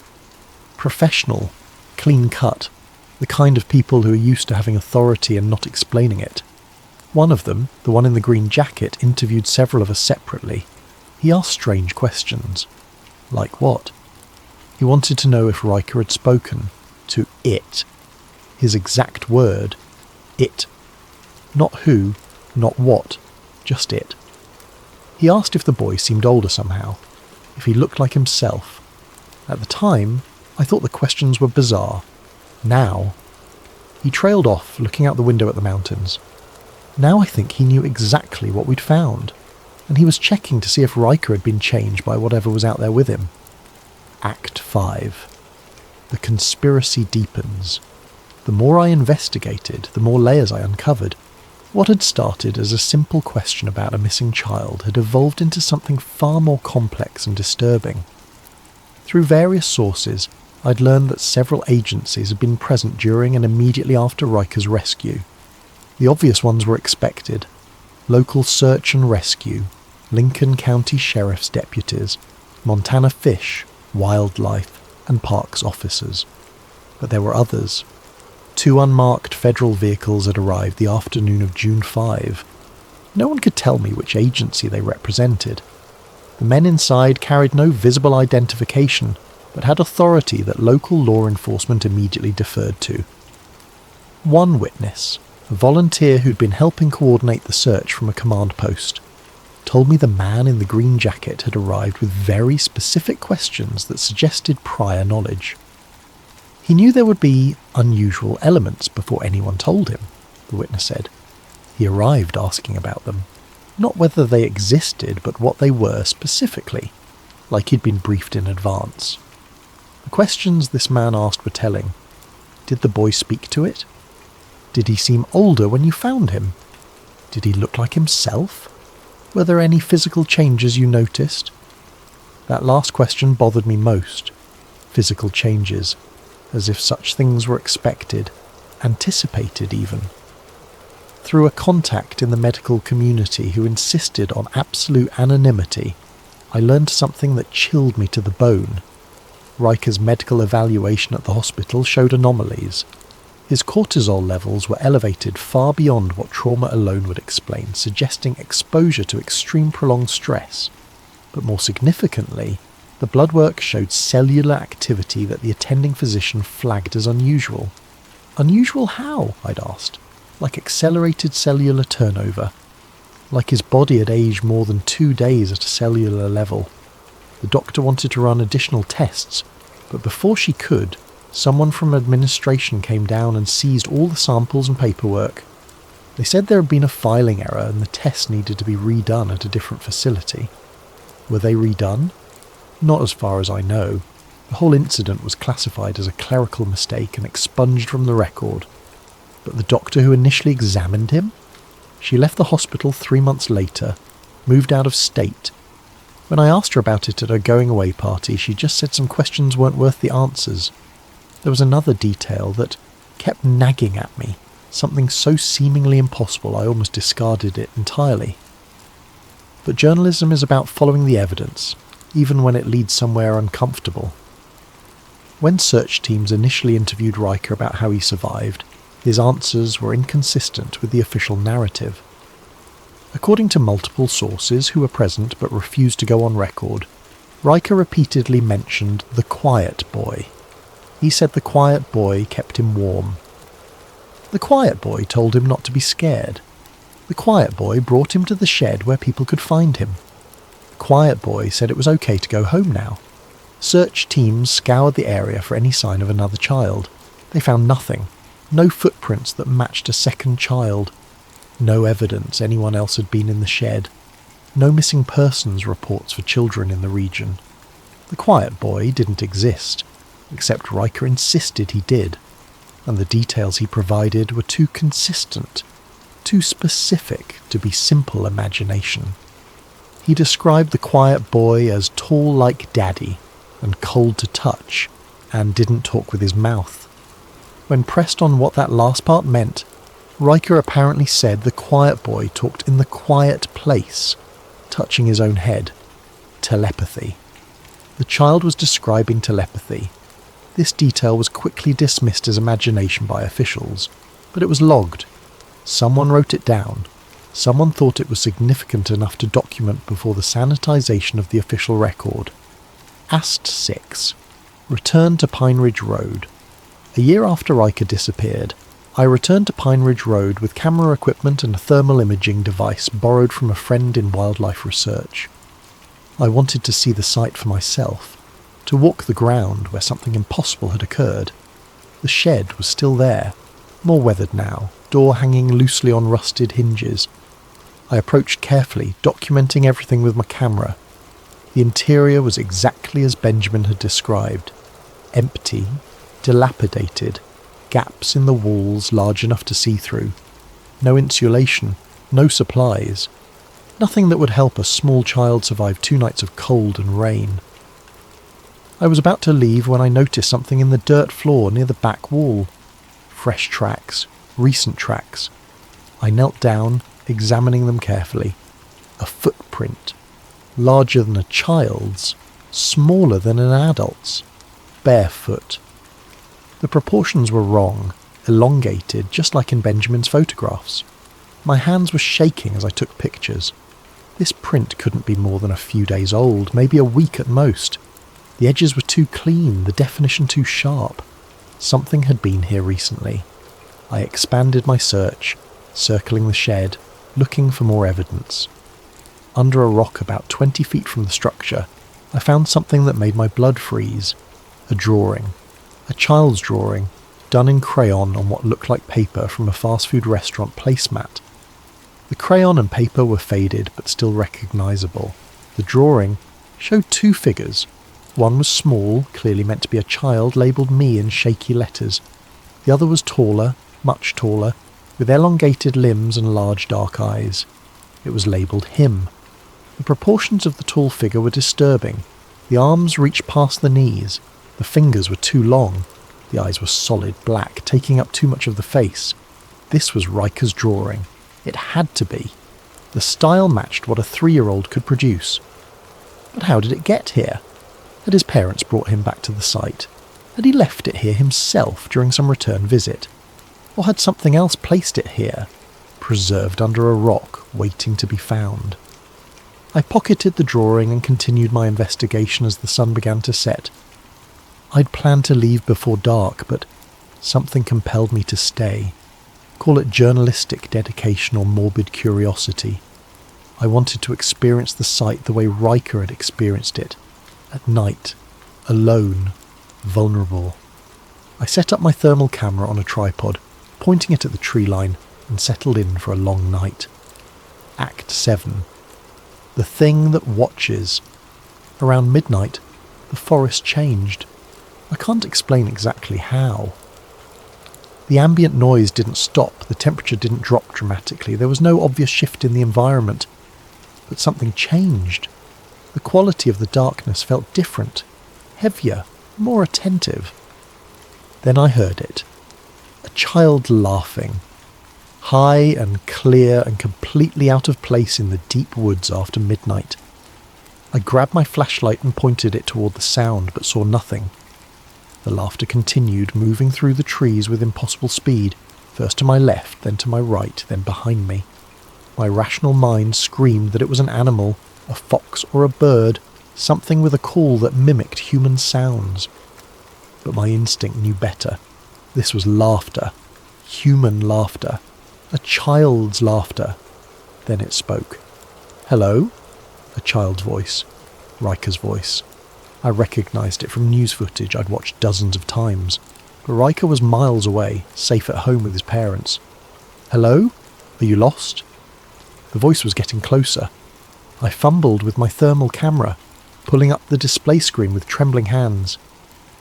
Professional, clean-cut, the kind of people who are used to having authority and not explaining it. One of them, the one in the green jacket, interviewed several of us separately. He asked strange questions. Like what? He wanted to know if Riker had spoken to it. His exact word, it. Not who, not what, just it. He asked if the boy seemed older somehow, if he looked like himself. At the time, I thought the questions were bizarre. Now, he trailed off, looking out the window at the mountains. Now I think he knew exactly what we'd found, and he was checking to see if Riker had been changed by whatever was out there with him. Act 5. The conspiracy deepens. The more I investigated, the more layers I uncovered. What had started as a simple question about a missing child had evolved into something far more complex and disturbing. Through various sources, I'd learned that several agencies had been present during and immediately after Riker's rescue. The obvious ones were expected. Local search and rescue, Lincoln County Sheriff's deputies, Montana Fish, wildlife, and parks officers. But there were others. 2 unmarked federal vehicles had arrived the afternoon of June 5. No one could tell me which agency they represented. The men inside carried no visible identification, but had authority that local law enforcement immediately deferred to. One witness, a volunteer who'd been helping coordinate the search from a command post, told me the man in the green jacket had arrived with very specific questions that suggested prior knowledge. He knew there would be unusual elements before anyone told him, the witness said. He arrived asking about them, not whether they existed, but what they were specifically, like he'd been briefed in advance. The questions this man asked were telling. Did the boy speak to it? Did he seem older when you found him? Did he look like himself? Were there any physical changes you noticed? That last question bothered me most. Physical changes, as if such things were expected, anticipated even. Through a contact in the medical community who insisted on absolute anonymity, I learned something that chilled me to the bone. Riker's medical evaluation at the hospital showed anomalies. His cortisol levels were elevated far beyond what trauma alone would explain, suggesting exposure to extreme prolonged stress. But more significantly, the blood work showed cellular activity that the attending physician flagged as unusual. Unusual how? I'd asked. Like accelerated cellular turnover. Like his body had aged more than 2 days at a cellular level. The doctor wanted to run additional tests, but before she could, someone from administration came down and seized all the samples and paperwork. They said there had been a filing error and the tests needed to be redone at a different facility. Were they redone? Not as far as I know. The whole incident was classified as a clerical mistake and expunged from the record. But the doctor who initially examined him? She left the hospital 3 months later, moved out of state. When I asked her about it at her going-away party, she just said some questions weren't worth the answers. There was another detail that kept nagging at me, something so seemingly impossible I almost discarded it entirely. But journalism is about following the evidence, even when it leads somewhere uncomfortable. When search teams initially interviewed Riker about how he survived, his answers were inconsistent with the official narrative. According to multiple sources who were present but refused to go on record, Riker repeatedly mentioned the quiet boy. He said the quiet boy kept him warm. The quiet boy told him not to be scared. The quiet boy brought him to the shed where people could find him. The quiet boy said it was okay to go home now. Search teams scoured the area for any sign of another child. They found nothing. No footprints that matched a second child. No evidence anyone else had been in the shed. No missing persons reports for children in the region. The quiet boy didn't exist, except Riker insisted he did, and the details he provided were too consistent, too specific to be simple imagination. He described the quiet boy as tall like Daddy and cold to touch, and didn't talk with his mouth. When pressed on what that last part meant, Riker apparently said the quiet boy talked in the quiet place, touching his own head. Telepathy. The child was describing telepathy. This detail was quickly dismissed as imagination by officials, but it was logged. Someone wrote it down. Someone thought it was significant enough to document before the sanitization of the official record. Ast 6. Return to Pine Ridge Road. A year after Riker disappeared, I returned to Pine Ridge Road with camera equipment and a thermal imaging device borrowed from a friend in wildlife research. I wanted to see the site for myself, to walk the ground where something impossible had occurred. The shed was still there, more weathered now, door hanging loosely on rusted hinges. I approached carefully, documenting everything with my camera. The interior was exactly as Benjamin had described. Empty, dilapidated, gaps in the walls large enough to see through. No insulation, no supplies. Nothing that would help a small child survive 2 nights of cold and rain. I was about to leave when I noticed something in the dirt floor near the back wall. Fresh tracks, recent tracks. I knelt down, examining them carefully. A footprint. Larger than a child's, smaller than an adult's. Barefoot. The proportions were wrong, elongated, just like in Benjamin's photographs. My hands were shaking as I took pictures. This print couldn't be more than a few days old, maybe a week at most. The edges were too clean, the definition too sharp. Something had been here recently. I expanded my search, circling the shed, looking for more evidence. Under a rock about 20 feet from the structure, I found something that made my blood freeze. A drawing. A child's drawing, done in crayon on what looked like paper from a fast food restaurant placemat. The crayon and paper were faded but still recognisable. The drawing showed 2 figures. One was small, clearly meant to be a child, labelled me in shaky letters. The other was taller, much taller, with elongated limbs and large dark eyes. It was labelled him. The proportions of the tall figure were disturbing. The arms reached past the knees. The fingers were too long. The eyes were solid black, taking up too much of the face. This was Riker's drawing. It had to be. The style matched what a 3-year-old could produce. But how did it get here? Had his parents brought him back to the site? Had he left it here himself during some return visit? Or had something else placed it here, preserved under a rock, waiting to be found? I pocketed the drawing and continued my investigation as the sun began to set. I'd planned to leave before dark, but something compelled me to stay. Call it journalistic dedication or morbid curiosity. I wanted to experience the site the way Riker had experienced it. At night, alone, vulnerable. I set up my thermal camera on a tripod, pointing it at the tree line, and settled in for a long night. Act 7. The thing that watches. Around midnight, the forest changed. I can't explain exactly how. The ambient noise didn't stop, the temperature didn't drop dramatically, there was no obvious shift in the environment. But something changed. The quality of the darkness felt different, heavier, more attentive. Then I heard it. A child laughing. High and clear and completely out of place in the deep woods after midnight. I grabbed my flashlight and pointed it toward the sound, but saw nothing. The laughter continued, moving through the trees with impossible speed, first to my left, then to my right, then behind me. My rational mind screamed that it was an animal, a fox or a bird, something with a call that mimicked human sounds. But my instinct knew better. This was laughter. Human laughter. A child's laughter. Then it spoke. "Hello?" A child's voice. Riker's voice. I recognised it from news footage I'd watched dozens of times, but Riker was miles away, safe at home with his parents. "Hello? Are you lost?" The voice was getting closer. I fumbled with my thermal camera, pulling up the display screen with trembling hands.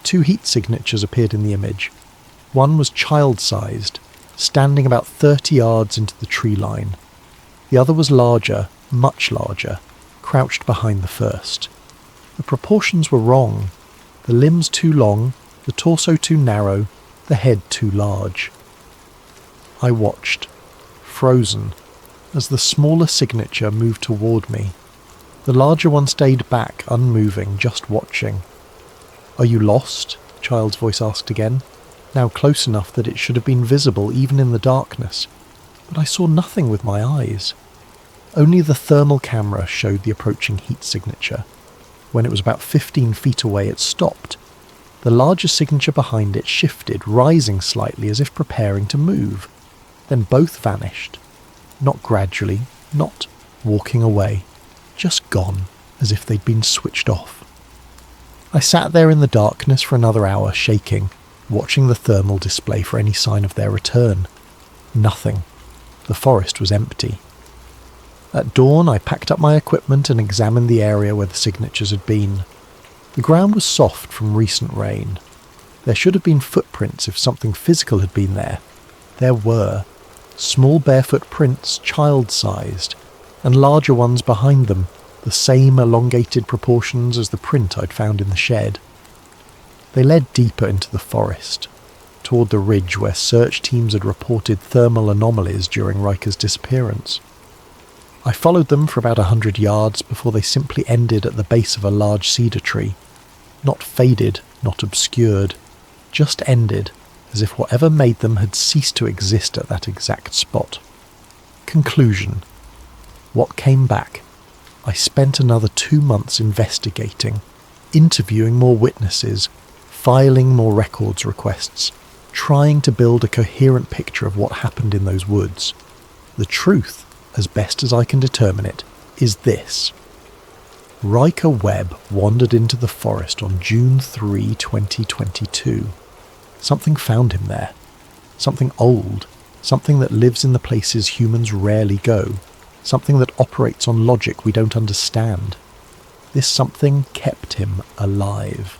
2 heat signatures appeared in the image. One was child-sized, standing about 30 yards into the tree line. The other was larger, much larger, crouched behind the first. The proportions were wrong. The limbs too long, the torso too narrow, the head too large. I watched, frozen, as the smaller signature moved toward me. The larger one stayed back, unmoving, just watching. "Are you lost?" Child's voice asked again, now close enough that it should have been visible even in the darkness. But I saw nothing with my eyes. Only the thermal camera showed the approaching heat signature. When it was about 15 feet away, it stopped. The larger signature behind it shifted, rising slightly as if preparing to move. Then both vanished. Not gradually, not walking away, just gone, as if they'd been switched off. I sat there in the darkness for another hour, shaking, watching the thermal display for any sign of their return. Nothing. The forest was empty. At dawn, I packed up my equipment and examined the area where the signatures had been. The ground was soft from recent rain. There should have been footprints if something physical had been there. There were. Small barefoot prints, child-sized, and larger ones behind them, the same elongated proportions as the print I'd found in the shed. They led deeper into the forest, toward the ridge where search teams had reported thermal anomalies during Riker's disappearance. I followed them for about 100 yards before they simply ended at the base of a large cedar tree. Not faded, not obscured, just ended, as if whatever made them had ceased to exist at that exact spot. Conclusion. What came back? I spent another 2 months investigating, interviewing more witnesses, filing more records requests, trying to build a coherent picture of what happened in those woods. The truth, as best as I can determine it, is this. Riker Webb wandered into the forest on June 3, 2022. Something found him there. Something old. Something that lives in the places humans rarely go. Something that operates on logic we don't understand. This something kept him alive.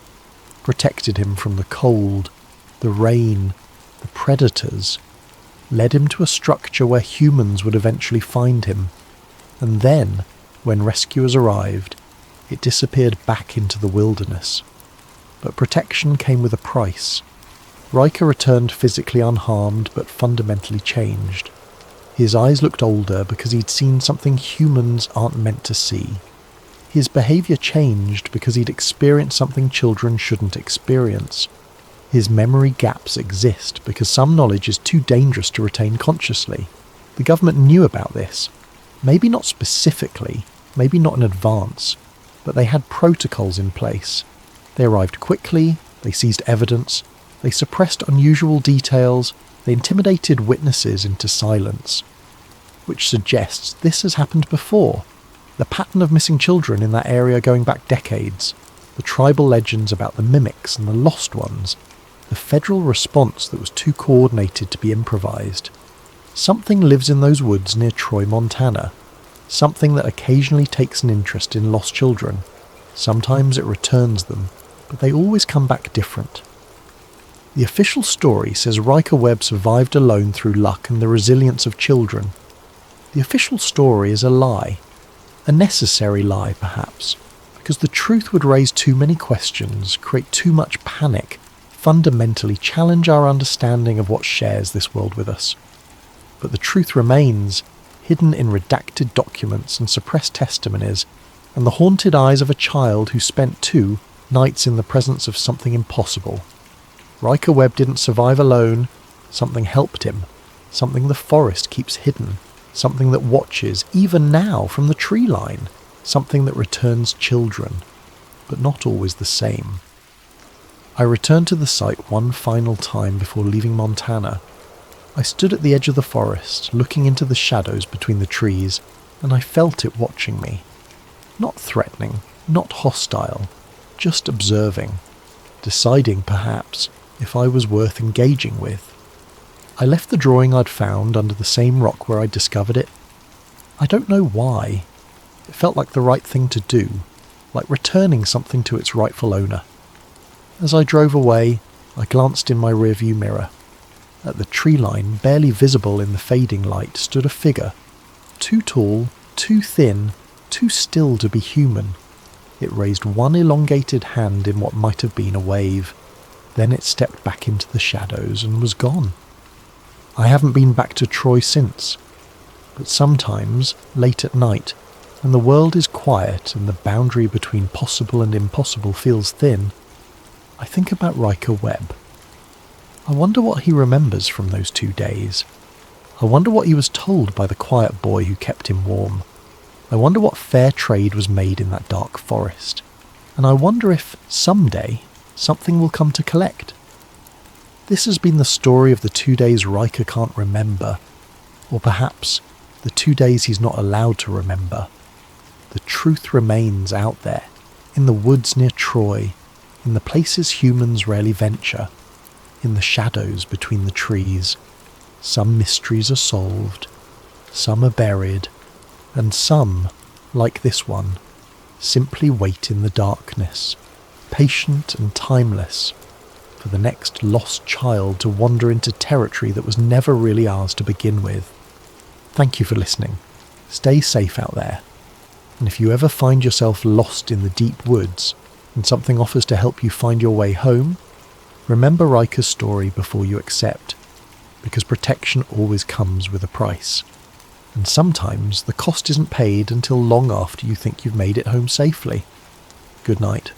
Protected him from the cold, the rain, the predators. Led him to a structure where humans would eventually find him. And then, when rescuers arrived, it disappeared back into the wilderness. But protection came with a price. Riker returned physically unharmed but fundamentally changed. His eyes looked older because he'd seen something humans aren't meant to see. His behaviour changed because he'd experienced something children shouldn't experience. His memory gaps exist because some knowledge is too dangerous to retain consciously. The government knew about this. Maybe not specifically, maybe not in advance, but they had protocols in place. They arrived quickly, they seized evidence, they suppressed unusual details, they intimidated witnesses into silence. Which suggests this has happened before. The pattern of missing children in that area going back decades, the tribal legends about the mimics and the lost ones, the federal response that was too coordinated to be improvised. Something lives in those woods near Troy, Montana. Something that occasionally takes an interest in lost children. Sometimes it returns them, but they always come back different. The official story says Riker Webb survived alone through luck and the resilience of children. The official story is a lie. A necessary lie, perhaps, because the truth would raise too many questions, create too much panic, fundamentally challenge our understanding of what shares this world with us. But the truth remains, hidden in redacted documents and suppressed testimonies, and the haunted eyes of a child who spent 2 nights in the presence of something impossible. Riker Webb didn't survive alone. Something helped him. Something the forest keeps hidden. Something that watches, even now, from the tree line. Something that returns children. But not always the same. I returned to the site one final time before leaving Montana. I stood at the edge of the forest, looking into the shadows between the trees, and I felt it watching me. Not threatening, not hostile, just observing, deciding perhaps if I was worth engaging with. I left the drawing I'd found under the same rock where I'd discovered it. I don't know why. It felt like the right thing to do, like returning something to its rightful owner. As I drove away, I glanced in my rearview mirror. At the tree line, barely visible in the fading light, stood a figure. Too tall, too thin, too still to be human. It raised one elongated hand in what might have been a wave. Then it stepped back into the shadows and was gone. I haven't been back to Troy since. But sometimes, late at night, when the world is quiet and the boundary between possible and impossible feels thin, I think about Riker Webb. I wonder what he remembers from those 2 days. I wonder what he was told by the quiet boy who kept him warm. I wonder what fair trade was made in that dark forest. And I wonder if, someday, something will come to collect. This has been the story of the 2 days Riker can't remember. Or perhaps, the 2 days he's not allowed to remember. The truth remains out there, in the woods near Troy, in the places humans rarely venture, in the shadows between the trees. Some mysteries are solved, some are buried, and some, like this one, simply wait in the darkness, patient and timeless, for the next lost child to wander into territory that was never really ours to begin with. Thank you for listening. Stay safe out there. And if you ever find yourself lost in the deep woods and something offers to help you find your way home, remember Riker's story before you accept, because protection always comes with a price. And sometimes the cost isn't paid until long after you think you've made it home safely. Good night.